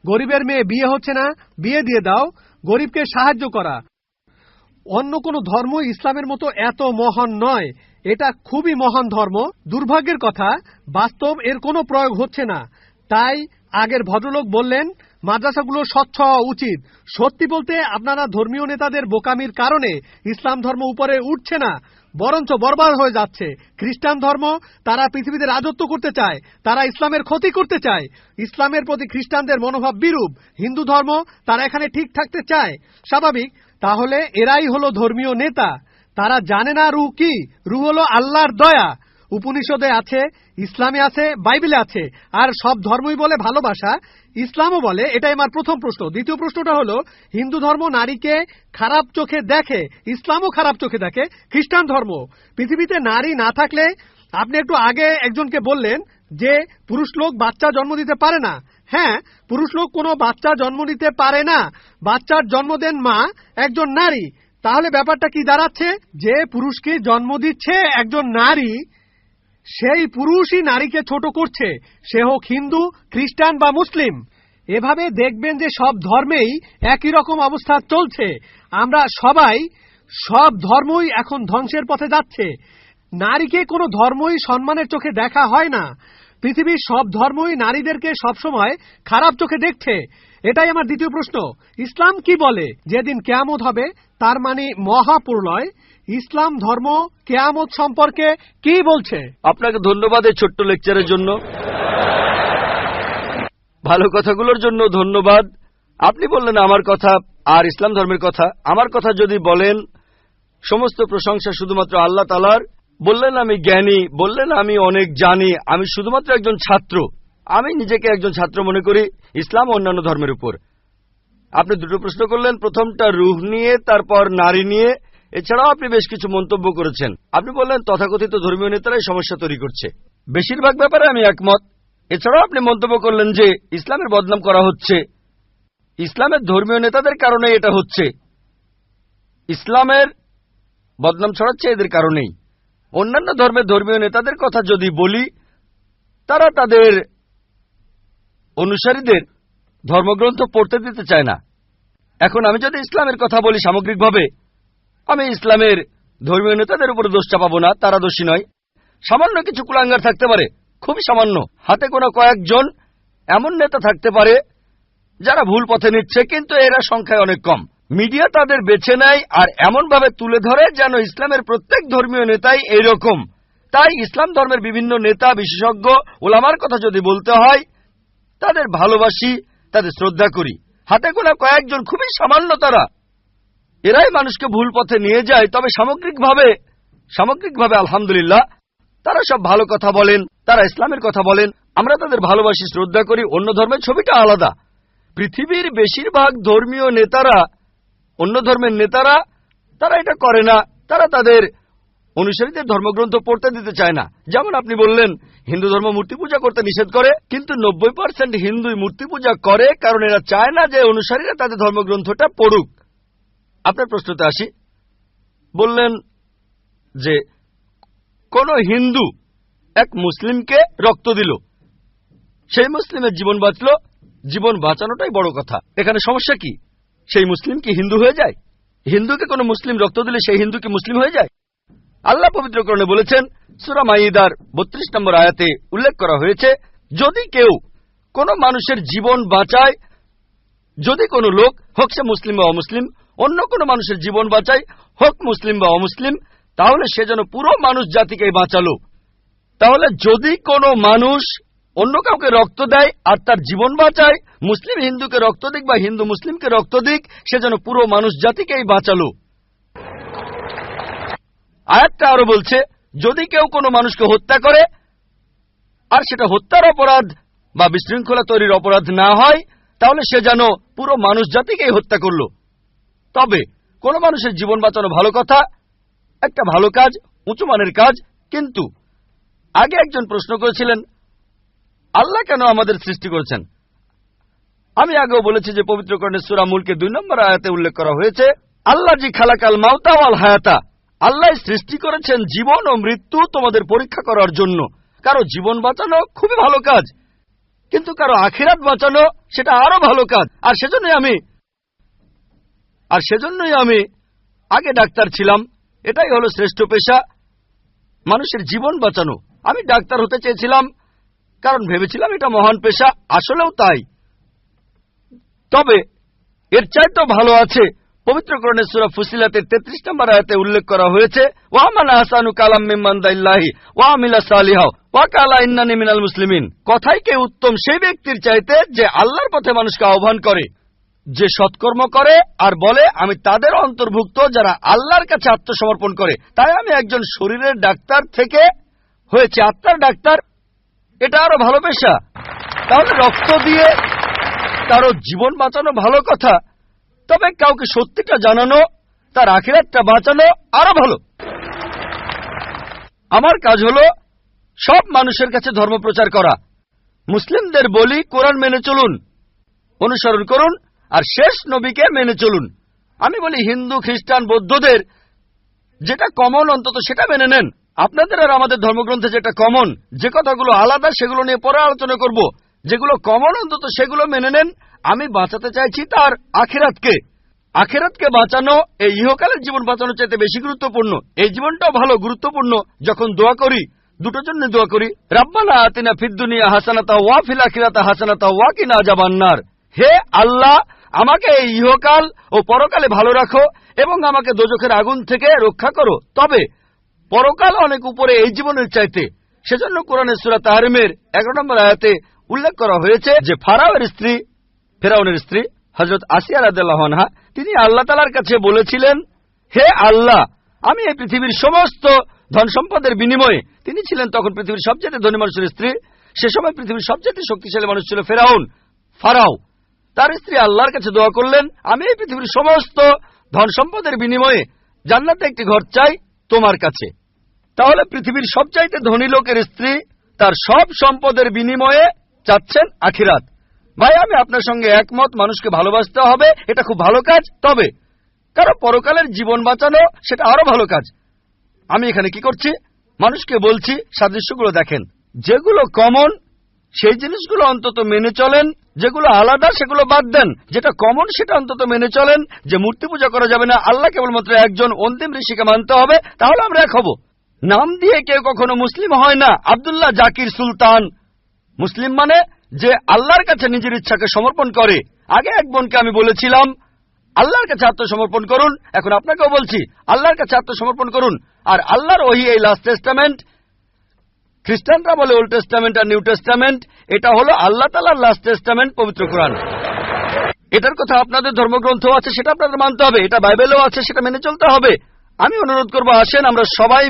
গরিবের মেয়ে বিয়ে হচ্ছে না, বিয়ে দিয়ে দাও, গরিবকে সাহায্য করা। অন্য কোন ধর্ম ইসলামের মতো এত মহান নয়। এটা খুবই মহান ধর্ম। দুর্ভাগ্যের কথা, বাস্তব এর কোনো প্রয়োগ হচ্ছে না। তাই আগের ভদ্রলোক বললেন মাদ্রাসাগুলো স্বচ্ছ হওয়া উচিত। সত্যি বলতে আপনারা ধর্মীয় নেতাদের বোকামির কারণে ইসলাম ধর্ম উপরে উঠছে না, বরঞ্চ বরবাদ হয়ে যাচ্ছে। খ্রিস্টান ধর্ম, তারা পৃথিবীতে রাজত্ব করতে চায়, তারা ইসলামের ক্ষতি করতে চায়। ইসলামের প্রতি খ্রিস্টানদের মনোভাব বিরূপ। হিন্দু ধর্ম, তারা এখানে ঠিক থাকতে চায়, স্বাভাবিক। তাহলে এরাই হলো ধর্মীয় নেতা। তারা জানে না রূহ কি। রূহ হলো আল্লাহর দয়া। উপনিষদে আছে, ইসলামে আছে, বাইবেলে আছে। আর সব ধর্মই বলে ভালোবাসা, ইসলামও বলে। এটাই আমার প্রথম প্রশ্ন। দ্বিতীয় প্রশ্নটা হলো, হিন্দু ধর্ম নারীকে খারাপ চোখে দেখে, ইসলামও খারাপ চোখে দেখে। খ্রিস্টান ধর্ম, পৃথিবীতে নারী না থাকলে, আপনি একটু আগে একজনকে বললেন যে পুরুষ লোক বাচ্চা জন্ম দিতে পারে না। হ্যাঁ, পুরুষ লোক কোনো বাচ্চা জন্ম দিতে পারে না। বাচ্চার জন্ম দেন মা, একজন নারী। তাহলে ব্যাপারটা কি দাঁড়াচ্ছে? যে পুরুষকে জন্ম দিচ্ছে একজন নারী, সেই পুরুষই নারীকে ছোট করছে, সে হোক হিন্দু, খ্রিস্টান বা মুসলিম। এভাবে দেখবেন যে সব ধর্মেই একই রকম অবস্থা চলছে। আমরা সবাই, সব ধর্মই এখন ধ্বংসের পথে যাচ্ছে। নারীকে কোনো ধর্মই সম্মানের চোখে দেখা হয় না। পৃথিবীর সব ধর্মই নারীদেরকে সবসময় খারাপ চোখে দেখছে। এটাই আমার দ্বিতীয় প্রশ্ন। ইসলাম কি বলে? যেদিন কিয়ামত হবে, তার মানে মহাপ্রলয়, ইসলাম ধর্ম কিয়ামত সম্পর্কে কি বলছে? আপনাকে ধন্যবাদ এই ছোট্ট লেকচারের জন্য, ভালো কথাগুলোর জন্য ধন্যবাদ। আপনি বললেন আমার কথা আর ইসলাম ধর্মের কথা। আমার কথা যদি বলেন, সমস্ত প্রশংসা শুধুমাত্র আল্লাহ তাআলার। বললেন আমি জ্ঞানী, বললেন আমি অনেক জানি, আমি শুধুমাত্র একজন ছাত্র। আমি নিজেকে একজন ছাত্র মনে করি ইসলাম ও অন্যান্য ধর্মের উপর। আপনি দুটো প্রশ্ন করলেন, প্রথমটা রূহ নিয়ে, তারপর নারী নিয়ে। এছাড়াও আপনি বেশ কিছু মন্তব্য করেছেন। আপনি বললেন তথাকথিত ধর্মীয় নেতারাই সমস্যা তৈরি করছে। বেশিরভাগ ব্যাপারে আমি একমত। এছাড়াও আপনি মন্তব্য করলেন যে ইসলামের বদনাম করা হচ্ছে। ইসলামের ধর্মীয় নেতাদের কারণে এটা হচ্ছে। ইসলামের বদনাম ছড়াচ্ছে এদের কারণেই। অন্যান্য ধর্মের ধর্মীয় নেতাদের কথা যদি বলি, তারা তাদের অনুসারীদের ধর্মগ্রন্থ পড়তে দিতে চায় না। এখন আমি যদি ইসলামের কথা বলি সামগ্রিকভাবে, আমি ইসলামের ধর্মীয় নেতাদের উপর দোষ চাপাবো না, তারা দোষী নয়। সামান্য কিছু কুলাঙ্গার থাকতে পারে, খুবই সামান্য, হাতে গোনা কয়েকজন এমন নেতা থাকতে পারে যারা ভুল পথে নিচ্ছে, কিন্তু এরা সংখ্যায় অনেক কম। মিডিয়া তাদের বেছে নেয় আর এমনভাবে তুলে ধরে যেন ইসলামের প্রত্যেক ধর্মীয় নেতাই এইরকম। তাই ইসলাম ধর্মের বিভিন্ন নেতা, বিশেষজ্ঞ, ওলামার কথা যদি বলতে হয়, তাদের ভালোবাসি, তাদের শ্রদ্ধা করি। হাতে গোনা কয়েকজন, খুবই সামান্য তারা, এরাই মানুষকে ভুল পথে নিয়ে যায়। তবে সামগ্রিকভাবে আলহামদুলিল্লাহ, তারা সব ভালো কথা বলেন, তারা ইসলামের কথা বলেন, আমরা তাদের ভালোবাসি, শ্রদ্ধা করি। অন্য ধর্মের ছবিটা আলাদা। পৃথিবীর বেশিরভাগ ধর্মীয় নেতারা, অন্য ধর্মের নেতারা, তারা এটা করে না। তারা তাদের অনুসারীদের ধর্মগ্রন্থ পড়তে দিতে চায় না। যেমন আপনি বললেন হিন্দু ধর্ম মূর্তি পূজা করতে নিষেধ করে, কিন্তু 90% হিন্দুই মূর্তি পূজা করে, কারণ এরা চায় না যে অনুসারীরা তাদের ধর্মগ্রন্থটা পড়ুক। আপনার প্রশ্নতে আসি। বললেন যে কোন হিন্দু এক মুসলিমকে রক্ত দিল, সেই মুসলিমের জীবন বাঁচল। জীবন বাঁচানোটাই বড় কথা। এখানে সমস্যা কি? সেই মুসলিম কি হিন্দু হয়ে যায়? হিন্দুকে কোনো মুসলিম রক্ত দিলে সেই হিন্দু কি মুসলিম হয়ে যায়? আল্লাহ পবিত্র কোরআনে বলেছেন, সূরা মাইদার 32 নম্বর আয়াতে উল্লেখ করা হয়েছে, যদি কেউ কোনো মানুষের জীবন বাঁচায়, যদি কোনো লোক, হোক সে মুসলিম বা অমুসলিম, অন্য কোনো মানুষের জীবন বাঁচায়, হোক মুসলিম বা অমুসলিম, তাহলে সে যেন পুরো মানুষ জাতিকেই বাঁচালো। তাহলে যদি কোনো মানুষ অন্য কাউকে রক্ত দেয় আর তার জীবন বাঁচায়, মুসলিম হিন্দুকে রক্ত দিক বা হিন্দু মুসলিমকে রক্ত দিক, সে যেন পুরো মানুষ জাতিকেই বাঁচালো। আয়াতটা আরো বলছে, যদি কেউ কোনো মানুষকে হত্যা করে আর সেটা হত্যার অপরাধ বা বিশৃঙ্খলা তৈরির অপরাধ না হয়, তাহলে সে যেন পুরো মানুষ জাতিকেই হত্যা করল। তবে কোনো মানুষের জীবন বাঁচানো ভালো কথা, একটা ভালো কাজ, উঁচু মানের কাজ। কিন্তু আগে একজন প্রশ্ন করেছিলেন, আল্লাহ কেন আমাদের সৃষ্টি করেছেন? আমি আগেও বলেছি যে পবিত্র কোরআনের সূরা মুলকে 2 নম্বর আয়াতে উল্লেখ করা হয়েছে, আল্লাহ জি খালাকাল মাউতা ওয়াল হায়াতা, আল্লাহ সৃষ্টি করেছেন জীবন ও মৃত্যু তোমাদের পরীক্ষা করার জন্য। কারো জীবন বাঁচানো খুবই ভালো কাজ, কিন্তু কারো আখিরাত বাঁচানো সেটা আরো ভালো কাজ। আর সেজন্যই আমি আগে ডাক্তার ছিলাম। এটাই হলো শ্রেষ্ঠ পেশা, মানুষের জীবন বাঁচানো। আমি ডাক্তার হতে চেয়েছিলাম কারণ ভেবেছিলাম এটা মহান পেশা, আসলেও তাই। তবে এর চাইতেও ভালো আছে, পুরো মানুষের জীবন বাঁচানো। আর সেজন্যই আমি আগে ডাক্তার ছিলাম। এটাই হলো শ্রেষ্ঠ পেশা, মানুষের জীবন বাঁচানো। আমি ডাক্তার হতে চেয়েছিলাম কারণ ভেবেছিলাম এটা মহান পেশা, আসলেও তাই। তবে পবিত্র কোরআনের সূরা ফুসিলাতের 33 নম্বর আয়াতে উল্লেখ করা হয়েছে, ওয়া মান আহসানু কালাম মিম্মান দাইল্লাহি ওয়া আমিলা সালিহা ওয়া কালা ইন্নানি মিনাল মুসলিমিন। কথাই কে উত্তম সেই ব্যক্তির চাইতে যে আল্লাহর পথে মানুষকে আহ্বান করে, যে সৎকর্ম করে আর বলে আমি তাদের অন্তর্ভুক্ত যারা আল্লাহর কাছে আত্মসমর্পণ করে। তাই আমি একজন শরীরের ডাক্তার থেকে হয়েছে আত্মার ডাক্তার। এটা আরো ভালো পেশা। তাহলে রক্ত দিয়ে কারো জীবন বাঁচানো ভালো কথা, তবে কাউকে সত্যিটা জানানো, তার আখিরাতটা বাঁচানো আরো ভালো। আমার কাজ হলো সব মানুষের কাছে ধর্ম প্রচার করা। মুসলিমদের বলি কোরআন মেনে চলুন, অনুসরণ করুন, আর শেষ নবীকে মেনে চলুন। আমি বলি হিন্দু, খ্রিস্টান, বৌদ্ধদের যেটা কমন অন্তত সেটা মেনে নেন। আপনাদের আর আমাদের ধর্মগ্রন্থে যেটা কমন, যে কথাগুলো আলাদা সেগুলো নিয়ে পরে আলোচনা করব। যেগুলো কমন অন্তত সেগুলো মেনে নেন। আমি বাঁচাতে চাইছি তার আখিরাতকে। আখিরাতকে বাঁচানো এই ইহকালের জীবন বাঁচানোর চাইতে বেশি গুরুত্বপূর্ণ। এই জীবনটাও ভালো গুরুত্বপূর্ণ। যখন দোয়া করি দুটোর জন্য দোয়া করি, রাব্বানা আতিনা ফিদ দুনিয়া হাসানাতা ওয়া ফিল আখিরাতি হাসানাতা ওয়া কিনা আযাবান্নার। হে আল্লাহ, আমাকে এই ইহকাল ও পরকালে ভালো রাখো এবং আমাকে দোজখের আগুন থেকে রক্ষা করো। তবে পরকাল অনেক উপরে এই জীবনের চাইতে। সেজন্য কোরআনের সূরা তাহরিমের 11 নম্বর আয়াতে উল্লেখ করা হয়েছে যে ফেরাউনের স্ত্রী হযরত আসিয়া রাদিয়াল্লাহু আনহা তিনি আল্লাহ তাআলার কাছে বলেছিলেন, হে আল্লাহ, আমি এই পৃথিবীর সমস্ত ধন সম্পদের বিনিময়ে, তিনি ছিলেন তখন পৃথিবীর সবচেয়ে ধনী মানুষের স্ত্রী, সে সময় পৃথিবীর সবচেয়ে শক্তিশালী মানুষ ছিল ফারাও। তার স্ত্রী আল্লাহর কাছে দোয়া করলেন, আমি এই পৃথিবীর সমস্ত ধন সম্পদের বিনিময়ে জান্নাতে একটি ঘর চাই তোমার কাছে। তাহলে পৃথিবীর সবচাইতে ধনী লোকের স্ত্রী তার সব সম্পদের বিনিময়ে চাচ্ছেন আখিরাত। ভাই, আমি আপনার সঙ্গে একমত, মানুষকে ভালোবাসতে হবে, এটা খুব ভালো কাজ। তবে কারো পরকালের জীবন বাঁচানো সেটা আরো ভালো কাজ। আমি এখানে কি করছি? মানুষকে বলছি সাদৃশ্যগুলো দেখেন, যেগুলো কমন সেই জিনিসগুলো অন্তত মেনে চলেন, যেগুলো আলাদা সেগুলো বাদ দেন। যেটা কমন সেটা অন্তত মেনে চলেন, যে মূর্তি পূজা করা যাবে না, আল্লাহ কেবলমাত্র একজন, অন্তিম ঋষিকে মানতে হবে, তাহলে আমরা এক হব। নাম দিয়ে কেউ কখনো মুসলিম হয় না। আব্দুল্লাহ জাকির সুলতান মুসলিম মানে যে আল্লাহর কাছে নিজের ইচ্ছাকে সমর্পণ করে। আগে এক বোনকে আমি বলেছিলাম আল্লাহর কাছে আত্মসমর্পণ করুন, এখন আপনাকেও বলছি আল্লাহর কাছে আত্মসমর্পণ করুন। আর আল্লাহর ওহী এই লাস্ট টেস্টামেন্ট, খ্রিস্টানরা বলে ওল্ড টেস্টামেন্ট আর নিউ টেস্টামেন্ট, এটা হলো আল্লাহ তাআলার লাস্ট টেস্টামেন্ট, পবিত্র কোরআন। এটার কথা আপনাদের ধর্মগ্রন্থ আছে, সেটা আপনাদের মানতে হবে। এটা বাইবেলেও আছে, সেটা মেনে চলতে হবে। আমি অনুরোধ করবো, আসেন আমরা সবাই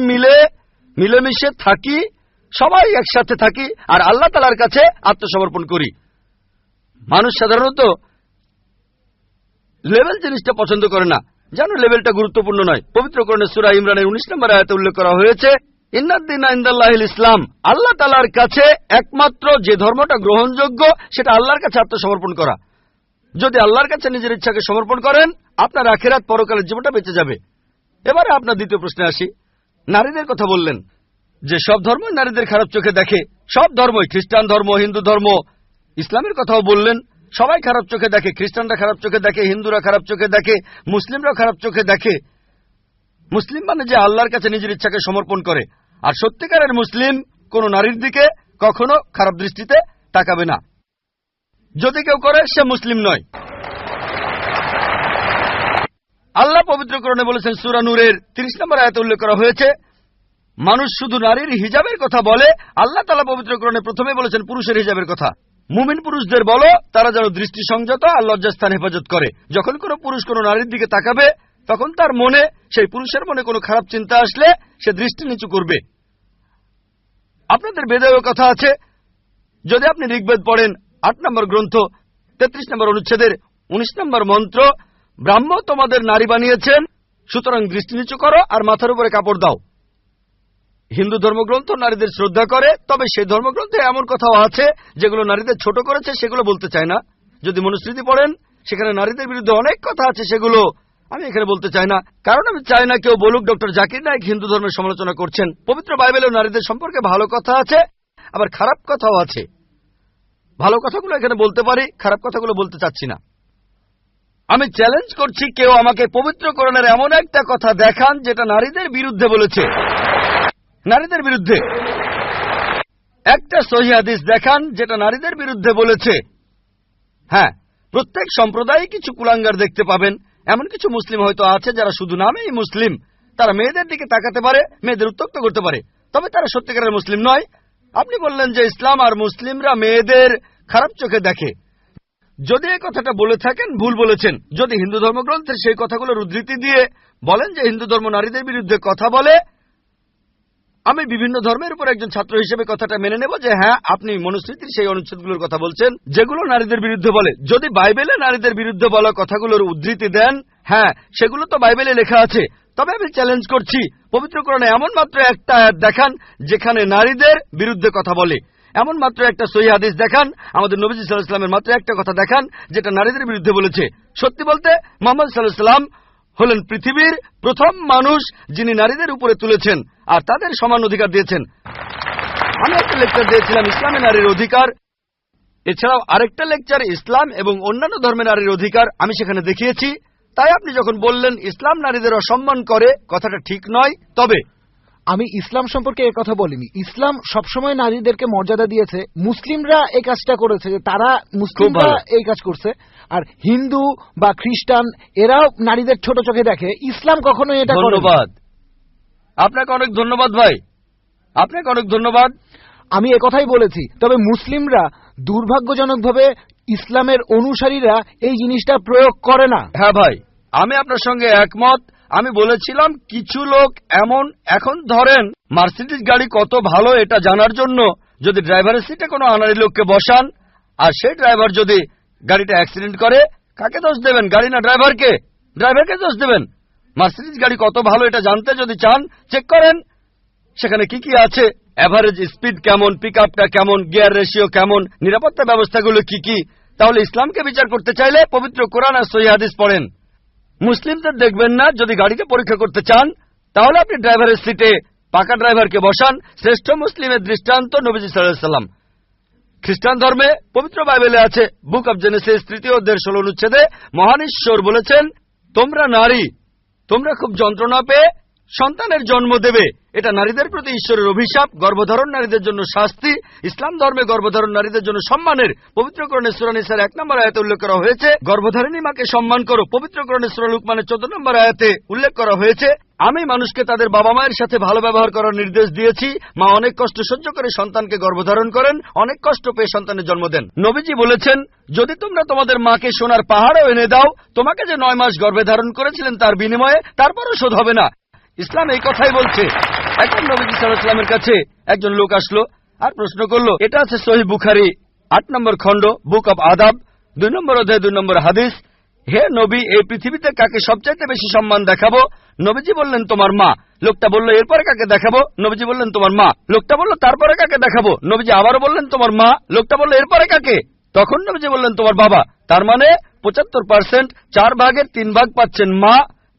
মিলেমিশে থাকি, সবাই একসাথে থাকি আর আল্লাহ তাআলার কাছে আত্মসমর্পণ করি। মানুষ সাধারণত লেভেল জিনিসটা পছন্দ করে না, যেন লেভেলটা গুরুত্বপূর্ণ নয়। পবিত্র কোরআনের সূরা ইমরানের 19 নম্বর আয়াতে উল্লেখ করা হয়েছে, ইন্নাদ-দীনা ইনদাল্লাহিল ইসলাম, আল্লাহ তাআলার কাছে একমাত্র যে ধর্মটা গ্রহণযোগ্য সেটা আল্লাহর কাছে আত্মসমর্পণ করা। যদি আল্লাহর কাছে নিজের ইচ্ছাকে সমর্পণ করেন, আপনার আখিরাত পরকালের জীবনটা বেঁচে যাবে। এবারে আপনার দ্বিতীয় প্রশ্নে আসি। নারীদের কথা বললেন যে সব ধর্মই নারীদের খারাপ চোখে দেখে, সব ধর্মই, খ্রিস্টান ধর্ম, হিন্দু ধর্ম, ইসলামের কথাও বললেন, সবাই খারাপ চোখে দেখে। খ্রিস্টানরা খারাপ চোখে দেখে, হিন্দুরা খারাপ চোখে দেখে, মুসলিমরাও খারাপ চোখে দেখে। মুসলিম মানে যে আল্লাহর কাছে নিজের ইচ্ছাকে সমর্পণ করে। আর সত্যিকারের মুসলিম কোন নারীর দিকে কখনো খারাপ দৃষ্টিতে তাকাবে না। যদি কেউ করে সে মুসলিম নয়। আল্লাহ পবিত্র কোরআনে বলেছেন, সূরা নূরের 30 নম্বর আয়াতে উল্লেখ করা হয়েছে, মানুষ শুধু নারীর হিজাবের কথা বলে, আল্লাহ তাআলা পবিত্র কোরআনে প্রথমে বলেছেন পুরুষের হিজাবের কথা। মুমিন পুরুষদের বলো তারা যেন দৃষ্টি সংযত আর লজ্জাস্থান হেফাজত করে। যখন কোনো পুরুষ কোনো নারীর দিকে তাকাবে, তখন তার মনে, সেই পুরুষের মনে কোনো খারাপ চিন্তা আসলে সে দৃষ্টি নিচু করবে। আপনাদের বেদেও কথা আছে, যদি আপনি ঋগ্বেদ পড়েন 8 নম্বর গ্রন্থ 33 নম্বর অনুচ্ছেদের 19 নম্বর মন্ত্র, ব্রাহ্ম তোমাদের নারী বানিয়েছেন, সুতরাং দৃষ্টি নিচু করো আর মাথার উপরে কাপড় দাও। হিন্দু ধর্মগ্রন্থ নারীদের শ্রদ্ধা করে, তবে সেই ধর্মগ্রন্থে এমন কথাও আছে যেগুলো নারীদের ছোট করেছে, সেগুলো বলতে চায় না। যদি মনুস্মৃতি পড়েন, সেখানে নারীদের বিরুদ্ধে অনেক কথা আছে, সেগুলো আমি এখানে বলতে চাই না, কারণ আমি চাই না কেউ বলুক ডক্টর জাকির নায়েক হিন্দু ধর্মের সমালোচনা করছেন। পবিত্র বাইবেলেও নারীদের সম্পর্কে ভালো কথা আছে, আবার খারাপ কথাও আছে। ভালো কথাগুলো এখানে বলতে পারি, খারাপ কথাগুলো বলতে চাচ্ছি না। আমি চ্যালেঞ্জ করছি, কেউ আমাকে পবিত্র কোরআনের এমন একটা কথা দেখান যেটা নারীদের বিরুদ্ধে বলেছে। নারীদের বিরুদ্ধে একটা সহিহ হাদিস দেখান যেটা নারীদের বিরুদ্ধে বলেছে। হ্যাঁ, প্রত্যেক সম্প্রদায়ে কিছু কুলাঙ্গার দেখতে পাবেন, এমন কিছু মুসলিম হয়তো আছে যারা শুধু নামেই মুসলিম, তারা মেয়েদের দিকে তাকাতে পারে, মেয়েদের উত্ত্যক্ত করতে পারে, তবে তারা সত্যিকারের মুসলিম নয়। আপনি বললেন যে ইসলাম আর মুসলিমরা মেয়েদের খারাপ চোখে দেখে। যদি এই কথাটা বলে থাকেন ভুল বলেছেন। যদি হিন্দু ধর্মগ্রন্থের সেই কথাগুলোর উদ্ধৃতি দিয়ে বলেন যে হিন্দু ধর্ম নারীদের বিরুদ্ধে কথা বলে, আমি বিভিন্ন ধর্মের উপর একজন ছাত্র হিসেবে কথাটা মেনে নেব যে হ্যাঁ, আপনি মনুস্মৃতির সেই অনুচ্ছেদগুলোর কথা বলছেন যেগুলো নারীদের বিরুদ্ধে বলে। যদি বাইবেলে নারীদের বিরুদ্ধে বলা কথাগুলোর উদ্ধৃতি দেন, হ্যাঁ সেগুলো তো বাইবেলে লেখা আছে, তবে আমি চ্যালেঞ্জ করছি পবিত্র কোরআনে এমন মাত্র একটা আয়াত দেখান যেখানে নারীদের বিরুদ্ধে কথা বলে। এমন মাত্র একটা সহিহ হাদিস দেখান, আমাদের নবীজি সাল্লাল্লাহু আলাইহি ওয়াসাল্লামের মাত্র একটা কথা দেখান যেটা নারীদের বিরুদ্ধে বলেছে। সত্যি বলতে মুহাম্মদ সাল্লাল্লাহু আলাইহি ওয়াসাল্লাম হলেন পৃথিবীর প্রথম মানুষ যিনি নারীদের উপরে তুলেছেন আর তাদের সমান অধিকার দিয়েছেন। আমি একটা লেকচার দিয়েছিলাম ইসলামে নারীর অধিকার, এছাড়াও আরেকটা লেকচার ইসলাম এবং অন্যান্য ধর্মের নারীর অধিকার আমি সেখানে দেখিয়েছি। তাই আপনি যখন বললেন ইসলাম নারীদের অসম্মান করে, কথাটা ঠিক নয়। তবে আমি ইসলাম সম্পর্কে এ কথা বলিনি। ইসলাম সবসময় নারীদেরকে মর্যাদা দিয়েছে। মুসলিমরা এই কাজটা করেছে, যে তারা মুসলিমরা এই কাজ করছে, আর হিন্দু বা খ্রিস্টান এরাও নারীদের ছোট চোখে দেখে। ইসলাম কখনোই এটা করে না। ধন্যবাদ আপনাকে, অনেক ধন্যবাদ ভাই, আপনাকে অনেক ধন্যবাদ। আমি একথাই বলেছি। তবে মুসলিমরা দুর্ভাগ্যজনকভাবে ইসলামের অনুসারীরা এই জিনিসটা প্রয়োগ করে না। হ্যাঁ ভাই, আমি আপনার সঙ্গে একমত। আমি বলেছিলাম কিছু লোক এমন, এখন ধরেন মার্সিডিজ গাড়ি কত ভালো এটা জানার জন্য যদি ড্রাইভারের সিটে কোনো আনাড়ি লোককে বসান আর সেই ড্রাইভার যদি গাড়িটা অ্যাক্সিডেন্ট করে, কাকে দোষ দেবেন? গাড়ি না ড্রাইভারকে? ড্রাইভারকে দোষ দেবেন। মার্সিডিজ গাড়ি কত ভালো এটা জানতে যদি চান, চেক করেন সেখানে কি কি আছে, এভারেজ স্পিড কেমন, পিক আপটা কেমন, গিয়ার রেশিও কেমন, নিরাপত্তা ব্যবস্থাগুলো কি কি। তাহলে ইসলামকে বিচার করতে চাইলে পবিত্র কোরআন আর সহিহ হাদিস পড়েন। মুসলিমদের দেখবেন না। যদি গাড়িকে পরীক্ষা করতে চান তাহলে আপনি ড্রাইভারের সিটে পাকা ড্রাইভারকে বসান। শ্রেষ্ঠ মুসলিমের দৃষ্টান্ত নবীজি সাল্লাল্লাহু আলাইহি ওয়াসাল্লাম। খ্রিস্টান ধর্মে পবিত্র বাইবেলে আছে, বুক অব জেনেসিস 3 অধ্যায়ের 16 অনুচ্ছেদে মহান ঈশ্বর বলেছেন, তোমরা নারী, তোমরা খুব যন্ত্রণা পেয়ে সন্তানের জন্ম দেবে। এটা নারীদের প্রতি ঈশ্বরের অভিশাপ, গর্ভধারণ নারীদের জন্য শাস্তি। ইসলাম ধর্মে গর্ভধারণ নারীদের জন্য সম্মানের। পবিত্র কোরআনে সূরা নিসার 1 নম্বর আয়াতে উল্লেখ করা হয়েছে গর্ভধারিণী মাকে সম্মান করো। পবিত্র কোরআনে সূরা লুকমানের 14 নম্বর আয়াতে উল্লেখ করা হয়েছে আমি মানুষকে তাদের বাবা মায়ের সাথে ভালো ব্যবহার করার নির্দেশ দিয়েছি। মা অনেক কষ্ট সহ্য করে সন্তানকে গর্ভধারণ করেন, অনেক কষ্ট পেয়ে সন্তানের জন্ম দেন। নবীজি বলেছেন, যদি তোমরা তোমাদের মাকে সোনার পাহাড়ও এনে দাও, তোমাকে যে 9 মাস গর্ভে ধারণ করেছিলেন তার বিনিময়ে, তারপরও শোধ হবে না। ইসলাম এই কথাই বলছে। এখন নবীজি সাল্লাল্লাহু আলাইহি ওয়াসাল্লামের কাছে একজন লোক আসলো আর প্রশ্ন করলো, এটা আছে সহিহ বুখারী 8 নম্বর খণ্ড, বুক অব আদাব 2 নম্বর অধ্যায় 2 নম্বর হাদিস, হে নবী, এই পৃথিবীতে কাকে সবচাইতে বেশি সম্মান দেখাবো? নবীজি বললেন, তোমার মা। লোকটা বলল, এরপরে কাকে দেখাবো? নবীজি বললেন, তোমার মা। লোকটা বলল, তারপরে কাকে দেখাবো? নবীজি আবারও বললেন, তোমার মা। লোকটা বলল, এরপরে কাকে? তখন নবীজি বললেন, তোমার বাবা। তার মানে 75%, 4 ভাগের 3 ভাগ পাচ্ছেন মা,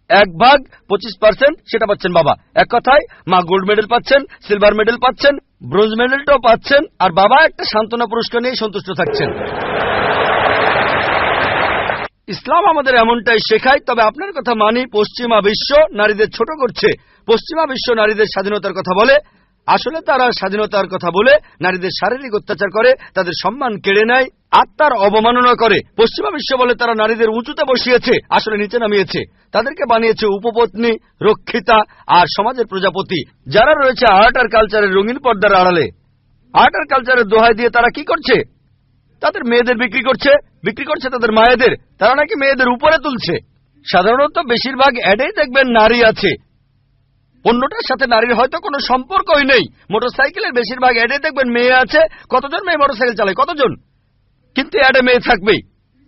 1 ভাগ 25% সেটা পাচ্ছেন বাবা। এক কথায় মা গোল্ড মেডেল পাচ্ছেন, সিলভার মেডেল পাচ্ছেন, ব্রোঞ্জ মেডেলটাও পাচ্ছেন, আর বাবা একটা সান্ত্বনা পুরস্কার নিয়ে সন্তুষ্ট থাকছেন। ইসলাম আমাদের এমনটাই শেখায়। তবে আপনার কথা মানি, পশ্চিমা বিশ্ব নারীদের ছোট করছে। পশ্চিমা বিশ্ব নারীদের স্বাধীনতার কথা বলে, আসলে তারা স্বাধীনতার কথা বলে নারীদের শারীরিক অত্যাচার করে, তাদের সম্মান কেড়ে নেয়, আত্মার অবমাননা করে। পশ্চিমা বিশ্ব বলে তারা নারীদের উঁচুতে বসিয়েছে, আসলে নিচে নামিয়েছে। তাদেরকে বানিয়েছে উপপত্নী, রক্ষিতা আর সমাজের প্রজাপতি, যারা রয়েছে আর্ট আর কালচারের রঙিন পর্দার আড়ালে। আর্ট আর কালচারের দোহাই দিয়ে তারা কি করছে? তাদের মেয়েদের বিক্রি করছে তাদের মায়েদের। তারা নাকি মেয়েদের উপরে তুলছে। সাধারণত বেশিরভাগ অ্যাডেই দেখবেন নারী আছে, অন্যটার সাথে নারীর হয়তো কোনো সম্পর্কই নেই। মোটরসাইকেলের বেশিরভাগ অ্যাডে দেখবেন মেয়ে আছে। কতজন মেয়ে মোটরসাইকেল চালায়? কতজন? কিন্তু অ্যাডে মেয়ে থাকবেই।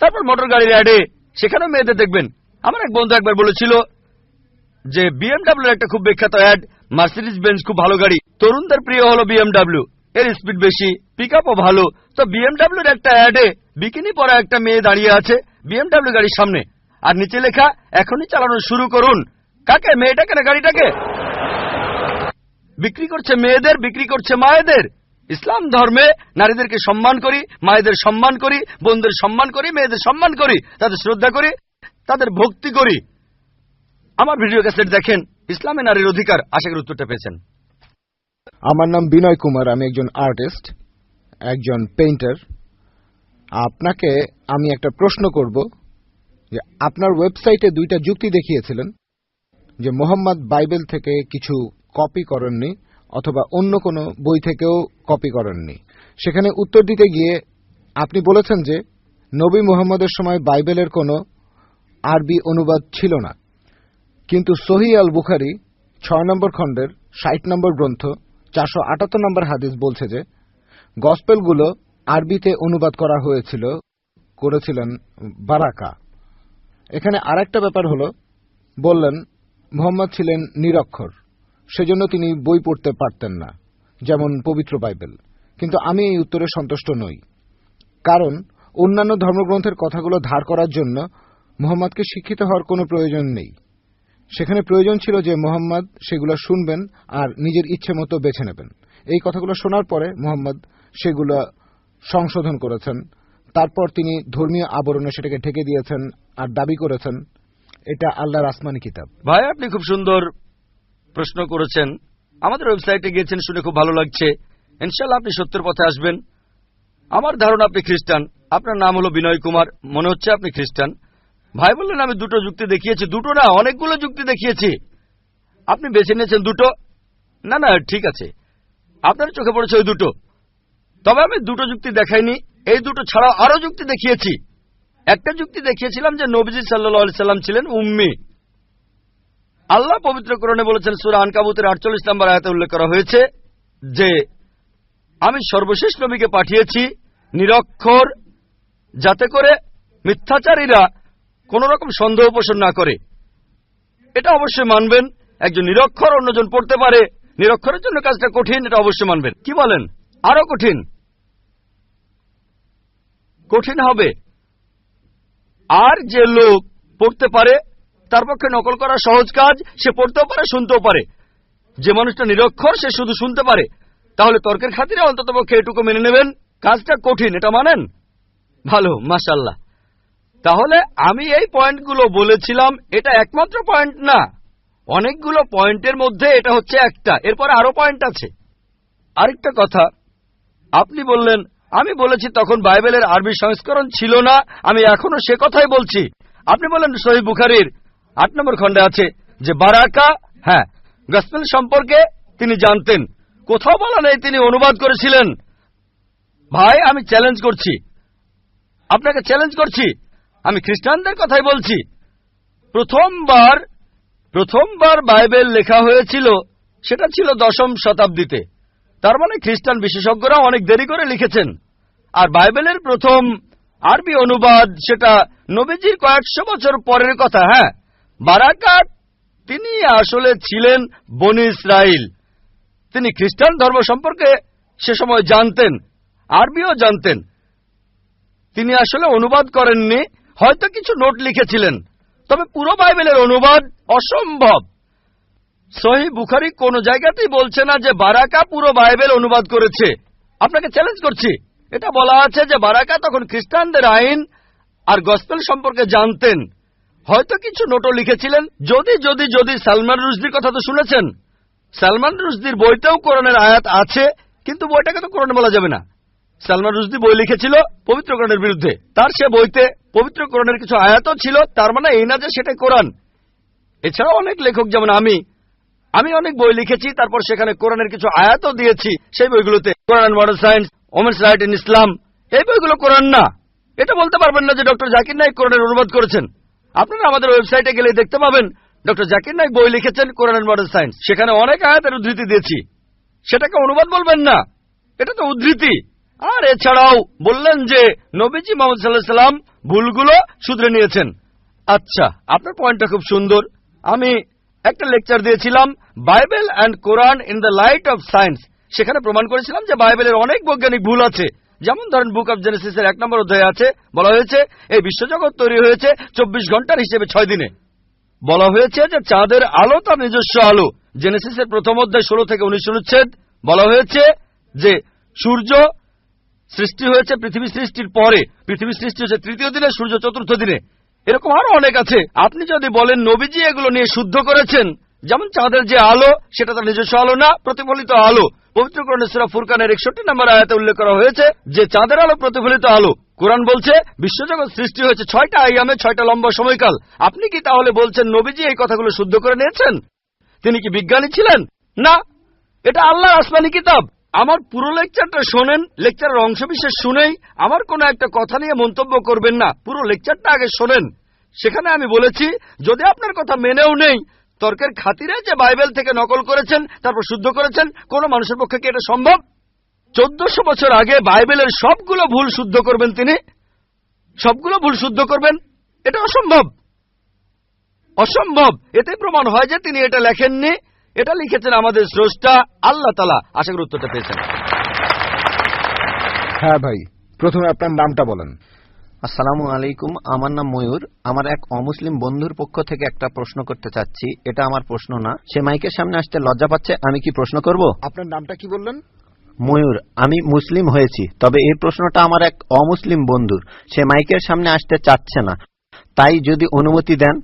তারপর মোটর গাড়ির অ্যাডে, সেখানেও মেয়েদের দেখবেন। আমার এক বন্ধু একবার বলেছিল যে বিএমডাব্লিউর একটা খুব বিখ্যাত অ্যাড, মার্সিডিজ বেঞ্জ খুব ভালো গাড়ি, তরুণদের প্রিয় হলো বিএমডাব্লিউ, এর স্পিড বেশি, পিক আপও ভালো। তো বিএমডাব্লিউর একটা অ্যাডে বিকিনি পরা একটা মেয়ে দাঁড়িয়ে আছে বিএমডাব্লিউ গাড়ির সামনে, আর নিচে লেখা, এখনই চালানো শুরু করুন। কাকে? মেয়েটাকে না গাড়িটাকে? বিক্রি করছে মেয়েদের, বিক্রি করছে মায়েদের। ইসলাম ধর্মে নারীদেরকে সম্মান করি, মায়েদের সম্মান করি, বোনদের সম্মান করি, মেয়েদের সম্মান করি, তাদের শ্রদ্ধা করি, তাদের ভক্তি করি। আমার ভিডিও ক্যাসেট দেখেন, ইসলামে নারীর অধিকার। আশা করি উত্তরটা পেয়েছেন। আমার নাম বিনয় কুমার, আমি একজন আর্টিস্ট, একজন পেইন্টার। আপনাকে আমি একটা প্রশ্ন করব যে আপনার ওয়েবসাইটে 2টা যুক্তি দেখিয়েছিলেন যে মোহাম্মদ বাইবেল থেকে কিছু কপি করেননি অথবা অন্য কোনো বই থেকেও কপি করেননি। সেখানে উত্তর দিতে গিয়ে আপনি বলেছেন যে নবী মুহাম্মদের সময় বাইবেলের কোনো আরবি অনুবাদ ছিল না, কিন্তু সহিহ আল বুখারী 6 নম্বর খণ্ডের 60 নম্বর গ্রন্থ 478 নম্বর হাদিস বলছে যে গসপেলগুলো আরবিতে অনুবাদ করা করেছিলেন বারাকা। এখানে আরেকটা ব্যাপার হলো, বললেন মুহাম্মদ ছিলেন নিরক্ষর, সেজন্য তিনি বই পড়তে পারতেন না, যেমন পবিত্র বাইবেল। কিন্তু আমি এই উত্তরে সন্তুষ্ট নই, কারণ অন্যান্য ধর্মগ্রন্থের কথাগুলো ধার করার জন্য মুহাম্মদকে শিক্ষিত হওয়ার কোনো প্রয়োজন নেই। সেখানে প্রয়োজন ছিল যে মুহাম্মদ সেগুলো শুনবেন আর নিজের ইচ্ছে মতো বেছে নেবেন। এই কথাগুলো শোনার পরে মুহাম্মদ সেগুলো সংশোধন করেছেন, তারপর তিনি ধর্মীয় আবরণে সেটাকে ঢেকে দিয়েছেন আর দাবি করেছেন এটা আল্লাহর আসমানি কিতাব। ভাই, আপনি খুব সুন্দর প্রশ্ন করেছেন। আমাদের ওয়েবসাইটে গিয়েছেন শুনে খুব ভালো লাগছে। ইনশাআল্লাহ আপনি সত্যের পথে আসবেন। আমার ধারণা আপনি খ্রিস্টান। আপনার নাম হলো বিনয় কুমার, মনে হচ্ছে আপনি খ্রিস্টান। ভাই বললেন আমি 2টো যুক্তি দেখিয়েছি। 2টো না, অনেকগুলো যুক্তি দেখিয়েছি। আপনি বেছে নিয়েছেন 2টো। না না, ঠিক আছে, আপনার চোখে পড়েছে ওই 2টো। তবে আমি 2টো যুক্তি দেখাইনি, এই 2টো ছাড়াও আরো যুক্তি দেখিয়েছি। একটা যুক্তি দেখিয়েছিলাম যে নবীজি সাল্লাল্লাহু আলাইহি সাল্লাম ছিলেন উম্মি। আল্লাহ পবিত্র কোরআনে বলেছেন, সূরা আনকাবুতের 48 নম্বর আয়াতে উল্লেখ করা হয়েছে যে আমি সর্বশেষ নবীকে পাঠিয়েছি নিরক্ষর, যাতে করে মিথ্যাচারীরা কোন রকম সন্দেহ পোষণ না করে। এটা অবশ্যই মানবেন। একজন নিরক্ষর অন্যজন পড়তে পারে, নিরক্ষরের জন্য কাজটা কঠিন, এটা অবশ্যই মানবেন। কি বলেন? আরো কঠিন? কঠিন হবে। আর যে লোক পড়তে পারে তার পক্ষে নকল করা সহজ কাজ। সে পড়তেও পারে, শুনতেও পারে। যে মানুষটা নিরক্ষর সে শুধু শুনতে পারে। তাহলে তর্কের খাতিরে অন্তত পক্ষে এটুকু মেনে নেবেন, কাজটা কঠিন, এটা মানেন? ভালো, মাশাআল্লাহ। তাহলে আমি এই পয়েন্টগুলো বলেছিলাম, এটা একমাত্র পয়েন্ট না, অনেকগুলো পয়েন্টের মধ্যে এটা হচ্ছে একটা। এরপরে আরো পয়েন্ট আছে। আরেকটা কথা, আপনি বললেন আমি বলেছি তখন বাইবেলের আরবি সংস্করণ ছিল না, আমি এখনো সে কথাই বলছি। আপনি বলেন সহিহ বুখারীর 8 নম্বর খণ্ডে আছে যে বারাকা, হ্যাঁ, গসপেল সম্পর্কে তিনি জানতেন। কোথাও বলা নেই তিনি অনুবাদ করেছিলেন। ভাই, আমি চ্যালেঞ্জ করছি, আপনাকে চ্যালেঞ্জ করছি, আমি খ্রিস্টানদের কথাই বলছি। প্রথমবার বাইবেল লেখা হয়েছিল সেটা ছিল 10ম শতাব্দীতে। তার মানে খ্রিস্টান বিশেষজ্ঞরা অনেক দেরি করে লিখেছেন। আর বাইবেলের প্রথম আরবি অনুবাদ সেটা নবীজির কয়েকশো বছর পরের কথা। হ্যাঁ, বারাকাত তিনি আসলে ছিলেন বনি ইসরাইল। তিনি খ্রিস্টান ধর্ম সম্পর্কে সে সময় জানতেন, আরবিও জানতেন। তিনি আসলে অনুবাদ করেননি, হয়তো কিছু নোট লিখেছিলেন, তবে পুরো বাইবেলের অনুবাদ অসম্ভব। সহিহ বুখারী কোন জায়গাতেই বলছে না যে বারাকা পুরো বাইবেল অনুবাদ করেছে। আপনাকে চ্যালেঞ্জ করছি। এটা বলা আছে যে বারাকা তখন খ্রিস্টানদের আইন আর গসপেল সম্পর্কে জানতেন, হয়তো কিছু নোটও লিখেছিলেন। যদি সালমান রুশদির কথা তো শুনেছেন, সালমান রুশদির বইতেও কোরআনের আয়াত আছে, কিন্তু বইটাকে তো কোরআন বলা যাবে না। সালমান রুশদি বই লিখেছিল পবিত্র কোরআনের বিরুদ্ধে। তার সে বইতে পবিত্র কোরআনের কিছু আয়াতও ছিল, তার মানে এই না যে সেটাই কোরআন। এছাড়াও অনেক লেখক, যেমন আমি অনেক বই লিখেছি, তারপর সেখানে কোরআনের কিছু আয়াতও দিয়েছি। সেই বইগুলোতে Quran and modern science, women's right in Islam, এই বইগুলো কোরআন না। এটা বলতে পারবেন না যে ডক্টর জাকির নাইক কোরআনের অনুবাদ করেছেন। আপনারা আমাদের ওয়েবসাইটে গেলে দেখতে পাবেন ডক্টর জাকির নাইক বই লিখেছেন কোরআন এন্ড মডার্ন সায়েন্স। সেখানে অনেক আয়াতের উদ্ধৃতি দিয়েছি। সেটাকে অনুবাদ বলবেন না, এটা তো উদ্ধৃতি। আর এছাড়াও বললেন যে নবীজি মুহাম্মদ সাল্লাল্লাহু আলাইহি সাল্লাম ভুলগুলো শুধরে নিয়েছেন। আচ্ছা, আপনার পয়েন্টটা খুব সুন্দর। আমি একটা লেকচার দিয়েছিলাম Bible and Quran in the light off science. সেখানে প্রমাণ করেছিলাম যে বাইবেলের অনেক বৈজ্ঞানিক ভুল আছে। যেমন ধরেন বুক অব জেনেসিসের 1 নম্বর অধ্যায়ে আছে, বলা হয়েছে এই বিশ্বজগৎ তৈরি হয়েছে 24 ঘন্টার হিসেবে 6 দিনে। বলা হয়েছে যে চাঁদের আলো তার নিজস্ব আলো। জেনেসিসের 1ম অধ্যায় 16 থেকে 19 অনুচ্ছেদ বলা হয়েছে যে সূর্য সৃষ্টি হয়েছে পৃথিবী সৃষ্টির পরে, পৃথিবী সৃষ্টি হয়েছে 3য় দিনে, সূর্য 4র্থ দিনে। এরকম আরো অনেক আছে। আপনি যদি বলেন নবীজি এগুলো নিয়ে শুদ্ধ করেছেন, যেমন চাঁদের যে আলো সেটা তার নিজস্ব আলো না, প্রতিফলিত আলো। পবিত্র কোরআনে সূরা ফুরকানের 61 নম্বর আয়াতে উল্লেখ করা হয়েছে যে চাঁদের আলো প্রতিফলিত আলো। কোরআন বলছে বিশ্বজগৎ সৃষ্টি হয়েছে 6টা আইয়ামে, 6টা লম্বা সময়কাল। আপনি কি তাহলে বলছেন নবীজি এই কথাগুলো শুদ্ধ করে নিয়েছেন? তিনি কি বিজ্ঞানী ছিলেন? না, এটা আল্লাহর আসমানি কিতাব। আমার পুরো লেকচারটা শোনেন, লেকচারের অংশবিশেষ শুনেই আমার কোনো একটা কথা নিয়ে মন্তব্য করবেন না। পুরো লেকচারটা আগে শোনেন। সেখানে আমি বলেছি যদি আপনার কথা মেনেও নেই, তর্কের খাতিরে যে বাইবেল থেকে নকল করেছেন তারপর শুদ্ধ করেছেন, কোন মানুষের পক্ষে কি এটা সম্ভব? 1400 বছর আগে বাইবেলের সবগুলো ভুল শুদ্ধ করবেন তিনি? সবগুলো ভুল শুদ্ধ করবেন? এটা অসম্ভব, অসম্ভব। এতে প্রমাণ হয় যে তিনি এটা লেখেননি, এটা লিখেছেন আমাদের স্রষ্টা আল্লাহ তাআলা। আশা করি উত্তরটা পেয়েছেন। হ্যাঁ ভাই, প্রথমে আপনার নামটা বলেন। আসসালামু আলাইকুম, আমার নাম ময়ূর। আমার এক অমুসলিম বন্ধুর পক্ষ থেকে একটা প্রশ্ন করতে চাচ্ছি। এটা আমার প্রশ্ন না, সে মাইকের সামনে আসতে লজ্জা পাচ্ছে। আমি কি প্রশ্ন করব? আপনার নামটা কি বললেন? ময়ূর। আমি মুসলিম হয়েছি, তবে এই প্রশ্নটা আমার এক অমুসলিম বন্ধুর। সে মাইকের সামনে আসতে চাচ্ছে না, তাই যদি অনুমতি দেন।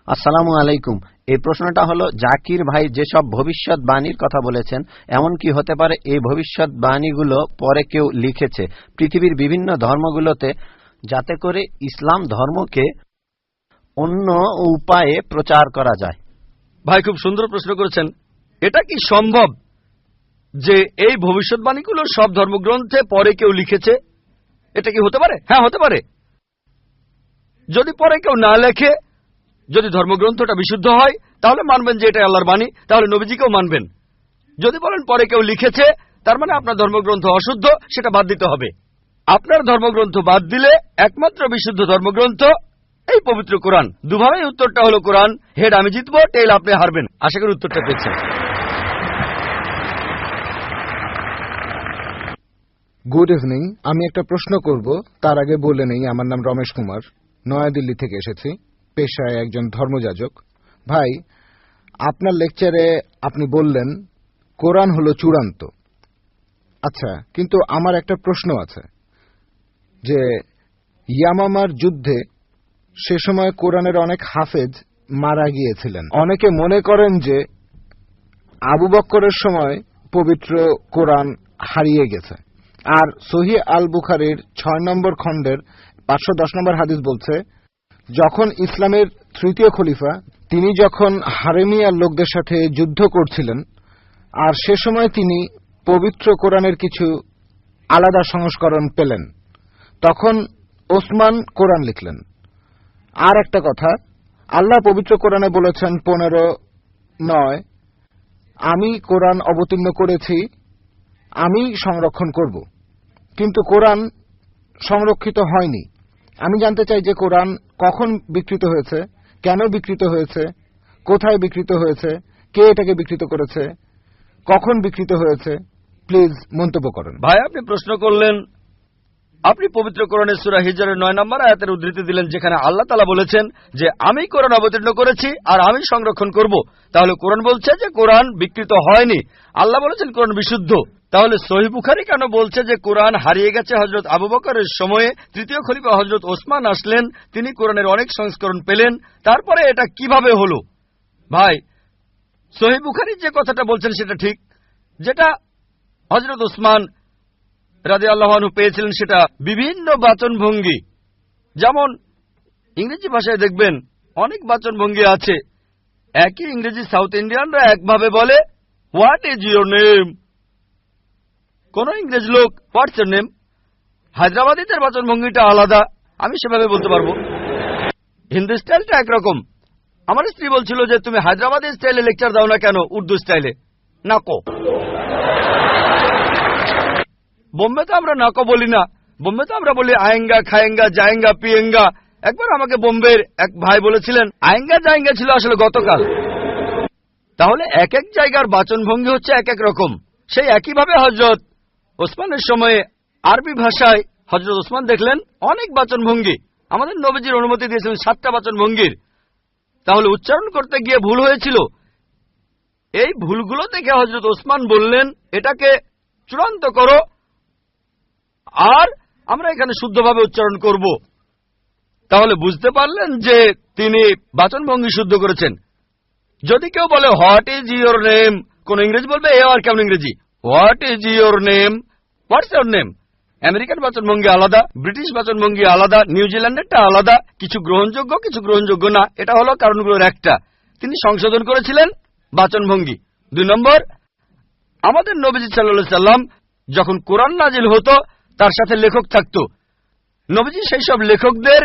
আসসালামু আলাইকুম। এই প্রশ্নটা হলো, জাকির ভাই যেসব ভবিষ্যৎবাণীর কথা বলেছেন, এমন কি হতে পারে এই ভবিষ্যৎবাণীগুলো পরে কেউ লিখেছে পৃথিবীর বিভিন্ন ধর্মগুলোতে, যাতে করে ইসলাম ধর্মকে অন্য উপায়ে প্রচার করা যায়? ভাই, খুব সুন্দর প্রশ্ন করেছেন। এটা কি সম্ভব যে এই ভবিষ্যৎবাণীগুলো সব ধর্মগ্রন্থে পরে কেউ লিখেছে? এটা কি হতে পারে? হ্যাঁ, হতে পারে। যদি পরে কেউ না লেখে, যদি ধর্মগ্রন্থটা বিশুদ্ধ হয়, তাহলে মানবেন যে এটা আল্লাহর বাণী, তাহলে নবীজিকেও মানবেন। যদি বলেন পরে কেউ লিখেছে, তার মানে আপনার ধর্মগ্রন্থ অশুদ্ধ, সেটা বাদ দিতে হবে। আপনার ধর্মগ্রন্থ বাদ দিলে একমাত্র বিশুদ্ধ ধর্মগ্রন্থ এই পবিত্র কোরআন। দুভাবেই উত্তরটা হলো কোরআন। হেড আমি জিতবো, টেইল আপনি হারবেন। আশা করি উত্তরটা পেয়েছেন। Good evening. আমি একটা প্রশ্ন করব, তার আগে বলে নেই আমার নাম রমেশ কুমার, নয়াদিল্লি থেকে এসেছি, পেশায় একজন ধর্মযাজক। ভাই, আপনার লেকচারে আপনি বললেন কোরআন হলো চূড়ান্ত। আচ্ছা, কিন্তু আমার একটা প্রশ্ন আছে যে ইয়ামামার যুদ্ধে সে সময় কোরআনের অনেক হাফেজ মারা গিয়েছিলেন। অনেকে মনে করেন যে আবু বক্করের সময় পবিত্র কোরআন হারিয়ে গেছে। আর সহিহ আল বুখারীর 6 নম্বর খণ্ডের 510 নম্বর হাদিস বলছে, যখন ইসলামের তৃতীয় খলিফা তিনি যখন হারেমিয়ার লোকদের সাথে যুদ্ধ করছিলেন, আর সে সময় তিনি পবিত্র কোরআনের কিছু আলাদা সংস্করণ পেলেন, তখন ওসমান কোরআন লিখলেন। আর একটা কথা, আল্লাহ পবিত্র কোরআনে বলেছেন 15:9, আমি কোরআন অবতীর্ণ করেছি, আমি সংরক্ষণ করব। কিন্তু কোরআন সংরক্ষিত হয়নি। আমি জানতে চাই যে কোরআন কখন বিকৃত হয়েছে, কেন বিকৃত হয়েছে, কোথায় বিকৃত হয়েছে, কে এটাকে বিকৃত করেছে, কখন বিকৃত হয়েছে। প্লিজ মন্তব্য করেন। ভাই, আপনি প্রশ্ন করলেন, আপনি পবিত্র কোরআনের সূরা হিজরের 9 নম্বর আয়াতের উদ্ধৃতি দিলেন, যেখানে আল্লাহ তাআলা বলেছেন যে আমি কোরআন অবতীর্ণ করেছি আর আমি সংরক্ষণ করব। তাহলে কোরআন বলছে যে কোরআন বিকৃত হয়নি। আল্লাহ বলেছেন কোরআন বিশুদ্ধ। তাহলে সহিহ বুখারী কেন বলছে যে কোরআন হারিয়ে গেছে? হযরত আবু বকরের সময়ে তৃতীয় খলিফা হযরত ওসমান আসলেন, তিনি কোরআনের অনেক সংস্করণ পেলেন। তারপরে এটা কিভাবে হলো? ভাই, সহিহ বুখারী যে কথাটা বলছেন সেটা ঠিক। যেটা হযরত ওসমান রাদিয়াল্লাহু আনহু পেয়েছিলেন সেটা বিভিন্ন বাচনভঙ্গি। যেমন ইংরেজি ভাষায় দেখবেন অনেক বাচনভঙ্গি আছে। একই ইংরেজি সাউথ ইন্ডিয়ানরা একভাবে বলে, হোয়াট ইজ ইউর নেম। কোন ইংরেজ লোক হোয়াটস ইউর নেম। হায়দ্রাবাদীদের বাচনভঙ্গিটা আলাদা, আমি সেভাবে বলতে পারবো। হিন্দি স্টাইলটা একরকম। আমার স্ত্রী বলছিল যে তুমি হায়দ্রাবাদী স্টাইলে লেকচার দাও না কেন, উর্দু স্টাইলে। নাকো। বোম্বেতে আমরা নাকো বলি না, বোম্বেতে আমরা বলি আয়েঙ্গা, খায়েঙ্গা, জায়েঙ্গা, পিয়েঙ্গা। একবার আমাকে বোম্বের এক ভাই বলেছিলেন আয়েঙ্গা জায়েঙ্গা ছিল আসলে গতকাল। তাহলে এক এক জায়গার বাচনভঙ্গি হচ্ছে এক এক রকম। সেই একইভাবে হযরত ওসমানের সময়ে আরবি ভাষায় হযরত ওসমান দেখলেন অনেক বাচনভঙ্গি। আমাদের নবীজির অনুমতি দিয়েছিলেন 7টা বাচনভঙ্গির। তাহলে উচ্চারণ করতে গিয়ে ভুল হয়েছিল। এই ভুলগুলো দেখে হযরত ওসমান বললেন এটাকে চূড়ান্ত করো, আর আমরা এখানে শুদ্ধভাবে উচ্চারণ করব। তাহলে বুঝতে পারলেন যে তিনি বাচনভঙ্গি শুদ্ধ করেছেন। যদি কেউ বলে হোয়াট ইজ ইউর নেম, কোন ইংরেজি বলবে এ আর কেমন ইংরেজি, what is your name, what's your name. American বাচনভঙ্গি আলাদা, ব্রিটিশ বাচনভঙ্গি আলাদা, নিউজিল্যান্ডেরটা আলাদা, কিছু গ্রহণযোগ্য কিছু গ্রহণযোগ্য না। এটা হলো কারণগুলোর একটা। তিনি সংশোধন করেছিলেন বাচনভঙ্গি। 2 নম্বর, আমাদের নবীজি সাল্লাল্লাহু আলাইহি সাল্লাম যখন কোরআন নাজিল হতো তার সাথে লেখক থাকতো। নবীজি সেই সব লেখকদের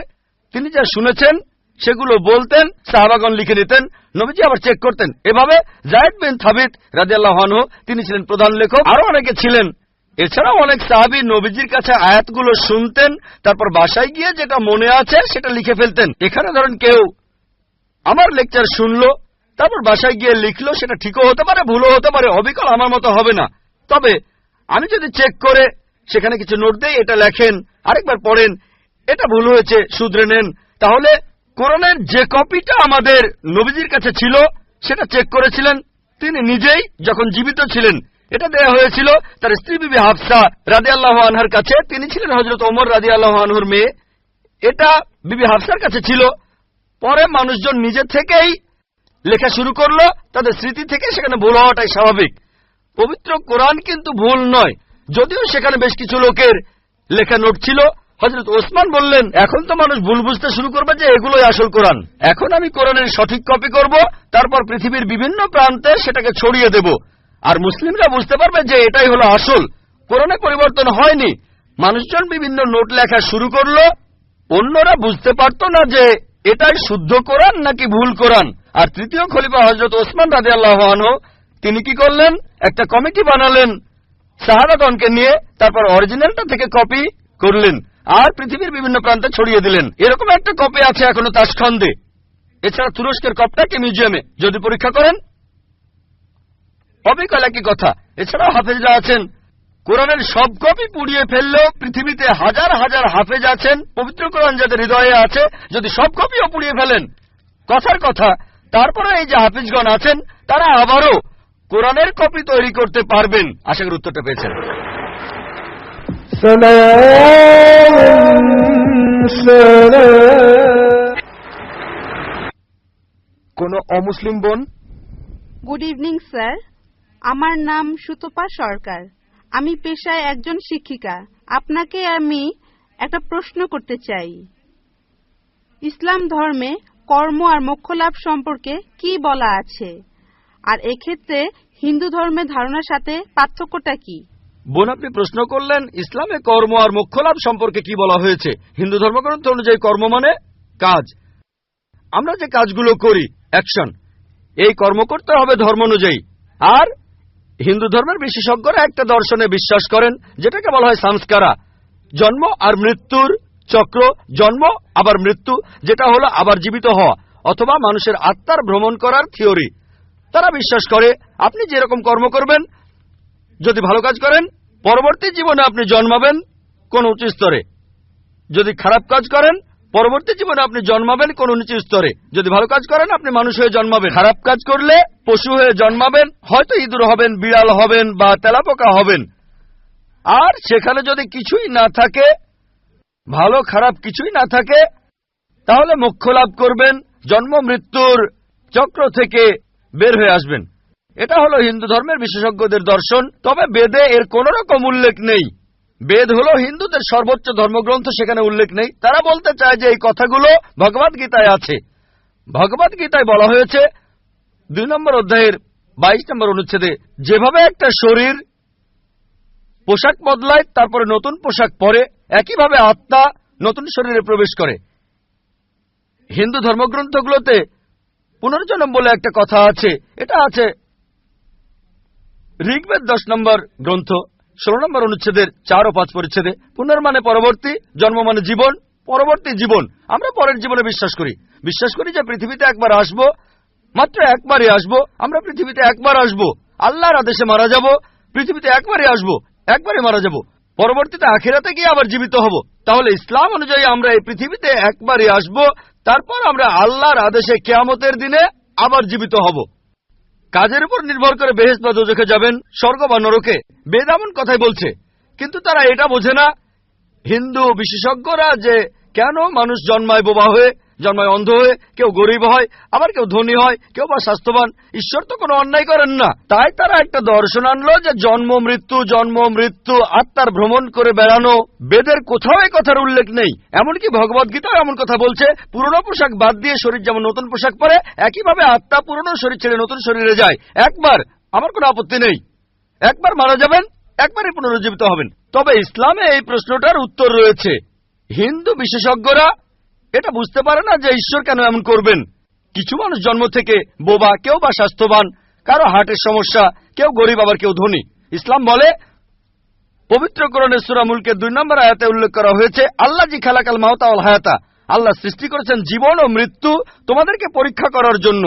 তিনি যা শুনেছেন সেগুলো বলতেন, সাহাবাগণ লিখে নিতেন, নবীজি আবার চেক করতেন। এভাবে যায়েদ বিন সাবিত রাদিয়াল্লাহু আনহু তিনি ছিলেন প্রধান লেখক, আরো অনেকে ছিলেন। এছাড়াও অনেক সাহাবী নবীজির কাছে আয়াতগুলো শুনতেন, তারপর বাসায় গিয়ে যেটা মনে আছে সেটা লিখে ফেলতেন। এখানে ধরেন কেউ আমার লেকচার শুনলো, তারপর বাসায় গিয়ে লিখলো, সেটা ঠিকও হতে পারে ভুলও হতে পারে, অবিকল আমার মতো হবে না। তবে আমি যদি চেক করে সেখানে কিছু নোট দেই, এটা লেখেন, আরেকবার পড়েন, এটা ভুল হয়েছে শুধরে নেন, তাহলে কোরআনের যে কপিটা আমাদের নবীজির কাছে ছিল সেটা চেক করেছিলেন তিনি নিজেই যখন জীবিত ছিলেন। এটা দেয়া হয়েছিল তার স্ত্রী বিবি হাফসা রাদিয়াল্লাহু আনহার কাছে। তিনি ছিলেন হযরত ওমর রাদিয়াল্লাহু আনহুর মেয়ে। এটা বিবি হাফসার কাছে ছিল। পরে মানুষজন নিজে থেকেই লেখা শুরু করলো, তাদের স্মৃতি থেকে সেখানে ভুল হওয়াটাই স্বাভাবিক। পবিত্র কোরআন কিন্তু ভুল নয়, যদিও সেখানে বেশ কিছু লোকের লেখা নোট ছিল। হযরত ওসমান বললেন, এখন তো মানুষ ভুল বুঝতে শুরু করবে যে এগুলোই আসল কোরআন। এখন আমি কোরআনের সঠিক কপি করব, তারপর পৃথিবীর বিভিন্ন প্রান্তে সেটাকে ছড়িয়ে দেব, আর মুসলিমরা বুঝতে পারবে যে এটাই হলো আসল। কোরআনে পরিবর্তন হয়নি। মানুষজন বিভিন্ন নোট লেখা শুরু করলো, অন্যরা বুঝতে পারত না যে এটাই শুদ্ধ কোরআন নাকি ভুল কোরআন। আর তৃতীয় খলিফা হযরত ওসমান রাদিয়াল্লাহু আনহু তিনি কি করলেন, একটা কমিটি বানালেন সাহাবাগণকে নিয়ে, তারপর অরিজিনালটা থেকে কপি করলেন আর পৃথিবীর বিভিন্ন প্রান্তে ছড়িয়ে দিলেন। এরকম একটা কপি আছে এখনো তাশখন্দে। এছাড়া তুরস্কের কপটাকে মিউজিয়ামে যদি পরীক্ষা করেন অবিকল একই কথা। এছাড়াও হাফেজরা আছেন, কোরআনের সব কপি পুড়িয়ে ফেললেও পৃথিবীতে হাজার হাজার হাফেজ আছেন, পবিত্র কোরআন যাদের হৃদয়ে আছে, যদি সব কপিও পুড়িয়ে ফেলেন কথার কথা, তারপরে এই যে হাফিজগণ আছেন তারা আবারও কোরআনের কপি তৈরি করতে পারবেন। আশা করি উত্তরটা পেয়েছেন। কোন অমুসলিম বোন? গুড ইভিনিং স্যার, আমার নাম সুতপা সরকার। আমি পেশায় একজন শিক্ষিকা। আপনাকে আমি একটা প্রশ্ন করতে চাই। ইসলাম ধর্মে কর্ম আর মোক্ষ লাভ সম্পর্কে কি বলা আছে, আর এক্ষেত্রে হিন্দু ধর্মের ধারণার সাথে পার্থক্যটা কি? বোন, আপনি প্রশ্ন করলেন ইসলামে কর্ম আর মোক্ষ লাভ সম্পর্কে কি বলা হয়েছে। হিন্দু ধর্মগ্রন্থ অনুযায়ী কর্ম মানে কাজ, আমরা যে কাজগুলো করি, অ্যাকশন, এই কর্ম করতে হবে ধর্ম অনুযায়ী। আর হিন্দু ধর্মের বিশেষজ্ঞরা একটা দর্শনে বিশ্বাস করেন যেটাকে বলা হয় সংস্কারা, জন্ম আর মৃত্যুর চক্র, জন্ম আবার মৃত্যু, যেটা হলো আবার জীবিত হওয়া, অথবা মানুষের আত্মার ভ্রমণ করার থিওরি। তারা বিশ্বাস করে আপনি যেরকম কর্ম করবেন, যদি ভালো কাজ করেন পরবর্তী জীবনে আপনি জন্মাবেন কোন উচ্চ স্তরে, যদি খারাপ কাজ করেন পরবর্তী জীবনে আপনি জন্মাবেন কোন নিচু স্তরে। যদি ভালো কাজ করেন আপনি মানুষ হয়ে জন্মাবেন, খারাপ কাজ করলে পশু হয়ে জন্মাবেন, হয়তো ইঁদুর হবেন, বিড়াল হবেন বা তেলাপোকা হবেন। আর সেখানে যদি কিছুই না থাকে, ভালো খারাপ কিছুই না থাকে, তাহলে মোক্ষ লাভ করবেন, জন্ম মৃত্যুর চক্র থেকে বের হয়ে আসবেন। এটা হলো হিন্দু ধর্মের বিশেষজ্ঞদের দর্শন। তবে বেদে এর কোন রকম উল্লেখ নেই। বেদ হলো হিন্দুদের সর্বোচ্চ ধর্মগ্রন্থ, সেখানে উল্লেখ নেই। তারা বলতে চায় যে এই কথাগুলো ভগবদ গীতায় আছে। ভগবদ গীতায় বলা হয়েছে 2 নম্বর অধ্যায়ের 22 নম্বর অনুচ্ছেদে, যেভাবে একটা শরীর পোশাক বদলায় তারপরে নতুন পোশাক পরে, একইভাবে আত্মা নতুন শরীরে প্রবেশ করে। হিন্দু ধর্মগ্রন্থগুলোতে পুনর্জন্ম বলে একটা কথা আছে। এটা আছে ঋগ্বেদ 10 নম্বর গ্রন্থ 16 নম্বর অনুচ্ছেদের 4 ও 5 পরিচ্ছেদে। পুনর্মানে পরবর্তী, জন্ম মানে জীবন, পরবর্তী জীবন। আমরা পরের জীবনে বিশ্বাস করি যে পৃথিবীতে একবার আসব, মাত্র একবারই আসব। আমরা পৃথিবীতে একবার আসব, আল্লাহর আদেশে মারা যাব, পৃথিবীতে একবারই আসব, একবারই মারা যাব, পরবর্তীতে আখিরাতে গিয়ে আবার জীবিত হব। তাহলে ইসলাম অনুযায়ী আমরা এই পৃথিবীতে একবারই আসব, তারপর আমরা আল্লাহর আদেশে কিয়ামতের দিনে আবার জীবিত হব। কাজের উপর নির্ভর করে বেহেশত বা দোজখে যাবেন, স্বর্গ বা নরকে, বেদ এমন কথাই বলছে। কিন্তু তারা এটা বোঝে না, হিন্দু বিশেষজ্ঞরা, যে কেন মানুষ জন্মায় বোবা হয়ে, জন্মায় অন্ধ হয়ে, কেউ গরিব হয়, আবার কেউ ধনী হয়, কেউ বা স্বাস্থ্যবান। ঈশ্বর তো কোনো অন্যায় করেন না। তাই তারা একটা দর্শন আনলো যে জন্ম মৃত্যু, আত্মার ভ্রমণ করে বেড়ানো। বেদের কোথাও এই কথার উল্লেখ নেই। এমনকি ভগবদ্গীতাও এমন কথা বলছে, পুরনো পোশাক বাদ দিয়ে শরীর যেমন নতুন পোশাক পরে, একইভাবে আত্মা পুরনো শরীর ছেড়ে নতুন শরীরে যায়। একবার, আমার কোনো আপত্তি নেই। একবার মারা যাবেন, একবারই পুনরুজ্জীবিত হবেন। তবে ইসলামে এই প্রশ্নটার উত্তর রয়েছে। হিন্দু বিশেষজ্ঞরা এটা বুঝতে পারে না যে ঈশ্বর কেন এমন করবেন। কিছু মানুষ জন্ম থেকে বোবা, কেউ বা স্বাস্থ্যবান, কারো হার্টের সমস্যা, কেউ গরিব আবার কেউ ধনী। ইসলাম বলে, পবিত্র কোরআনে সূরা মুলকের 2 নম্বর আয়াতে উল্লেখ করা হয়েছে, আল্লাহ জি খালাকাল মাউতা ওয়াল হায়াতা, আল্লাহ সৃষ্টি করেছেন জীবন ও মৃত্যু তোমাদেরকে পরীক্ষা করার জন্য।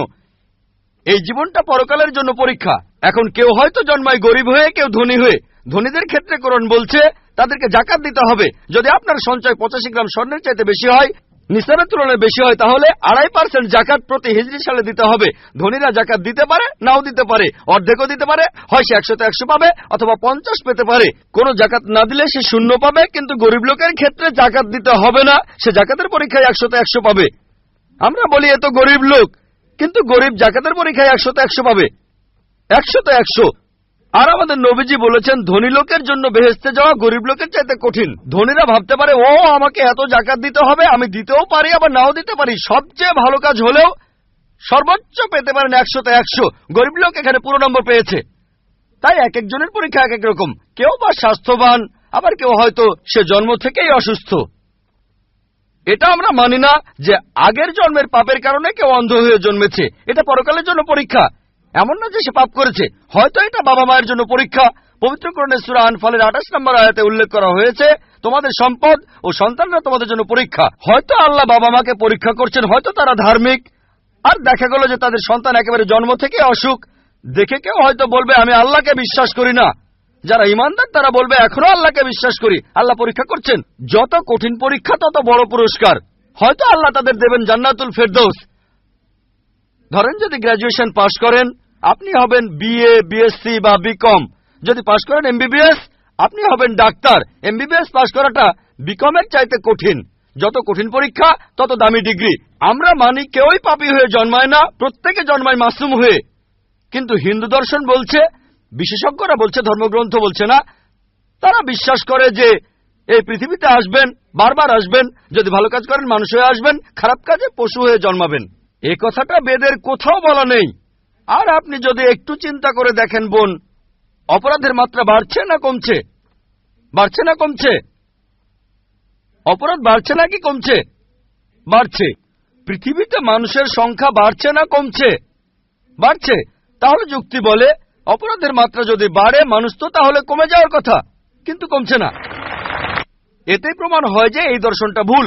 এই জীবনটা পরকালের জন্য পরীক্ষা। এখন কেউ হয়তো জন্মায় গরিব হয়ে, কেউ ধনী হয়ে। ধনীদের ক্ষেত্রে কোরআন বলছে তাদেরকে জাকাত দিতে হবে। যদি আপনার সঞ্চয় 85 গ্রাম স্বর্ণের চাইতে বেশি হয়, নিসাবের তুলনায় বেশি হয়, তাহলে 2.5% জাকাত প্রতি হিজরি সালে দিতে হবে। ধনীরা জাকাত দিতে পারে, নাও দিতে পারে, অর্ধেকও দিতে পারে, হয় সে 100-100 পাবে অথবা 50 পেতে পারে। কোন জাকাত না দিলে সে 0 পাবে। কিন্তু গরিব লোকের ক্ষেত্রে জাকাত দিতে হবে না, সে জাকাতের পরীক্ষায় 100-100 পাবে। আমরা বলি এ তো গরিব লোক, কিন্তু গরিব জাকাতের পরীক্ষায় 100-100 পাবে, 100-100। আর আমাদের নবীজি বলেছেন, ধনী লোকের জন্য বেহেশতে যাওয়া গরিব লোকের চাইতে কঠিন। ধনীরা ভাবতে পারে, ও আমাকে এত জাকাত দিতে হবে, আমি দিতেও পারি আবার নাও দিতে পারি। সবচেয়ে ভালো কাজ হলেও সর্বোচ্চ পেতে পারেন 100-100। গরিব লোক এখানে পুরো নম্বর পেয়েছে। তাই এক একজনের পরীক্ষা এক এক রকম। কেউ বা স্বাস্থ্যবান, আবার কেউ হয়তো সে জন্ম থেকেই অসুস্থ। এটা আমরা মানি না যে আগের জন্মের পাপের কারণে কেউ অন্ধ হয়ে জন্মেছে। এটা পরকালের জন্য পরীক্ষা। এমন না যে সে পাপ করেছে, হয়তো এটা বাবা মায়ের জন্য পরীক্ষা। পবিত্র কোরআনে সূরা আনফালের 28 নম্বর আয়াতে উল্লেখ করা হয়েছে, তোমাদের সম্পদ ও সন্তানরা তোমাদের জন্য পরীক্ষা। হয়তো আল্লাহ বাবা মাকে পরীক্ষা করছেন, হয়তো তারা ধার্মিক, আর দেখা গেল যে তাদের সন্তান একেবারে জন্ম থেকে অসুখ। দেখে কেউ হয়তো বলবে, আমি আল্লাহকে বিশ্বাস করি না। যারা ইমানদার তারা বলবে, এখনো আল্লাহকে বিশ্বাস করি। আল্লাহ পরীক্ষা করছেন। যত কঠিন পরীক্ষা তত বড় পুরস্কার। হয়তো আল্লাহ তাদের দেবেন জান্নাতুল ফেরদৌস। ধরেন যদি গ্র্যাজুয়েশন পাশ করেন, আপনি হবেন বিএ, বিএসসি বা বিকম। যদি পাশ করেন এমবিবিএস, আপনি হবেন ডাক্তার। এমবিবিএস পাশ করাটা বিকমের চাইতে কঠিন। যত কঠিন পরীক্ষা তত দামি ডিগ্রি। আমরা মানি কেউই পাপী হয়ে জন্মায় না, প্রত্যেকে জন্মায় মাসুম হয়ে। কিন্তু হিন্দু দর্শন বলছে, বিশেষজ্ঞরা বলছে, ধর্মগ্রন্থ বলছে না, তারা বিশ্বাস করে যে এই পৃথিবীতে আসবেন, বারবার আসবেন। যদি ভালো কাজ করেন মানুষ হয়ে আসবেন, খারাপ কাজে পশু হয়ে জন্মাবেন। এ কথাটা বেদের কোথাও বলা নেই। আর আপনি যদি একটু চিন্তা করে দেখেন বোন, অপরাধের মাত্রা বাড়ছে না কমছে? বাড়ছে না কমছে? অপরাধ বাড়ছে নাকি কমছে? বাড়ছে। পৃথিবীতে মানুষের সংখ্যা বাড়ছে না কমছে? বাড়ছে। তাহলে যুক্তি বলে, অপরাধের মাত্রা যদি বাড়ে, মানুষ তো তাহলে কমে যাওয়ার কথা, কিন্তু কমছে না। এতেই প্রমাণ হয় যে এই দর্শনটা ভুল।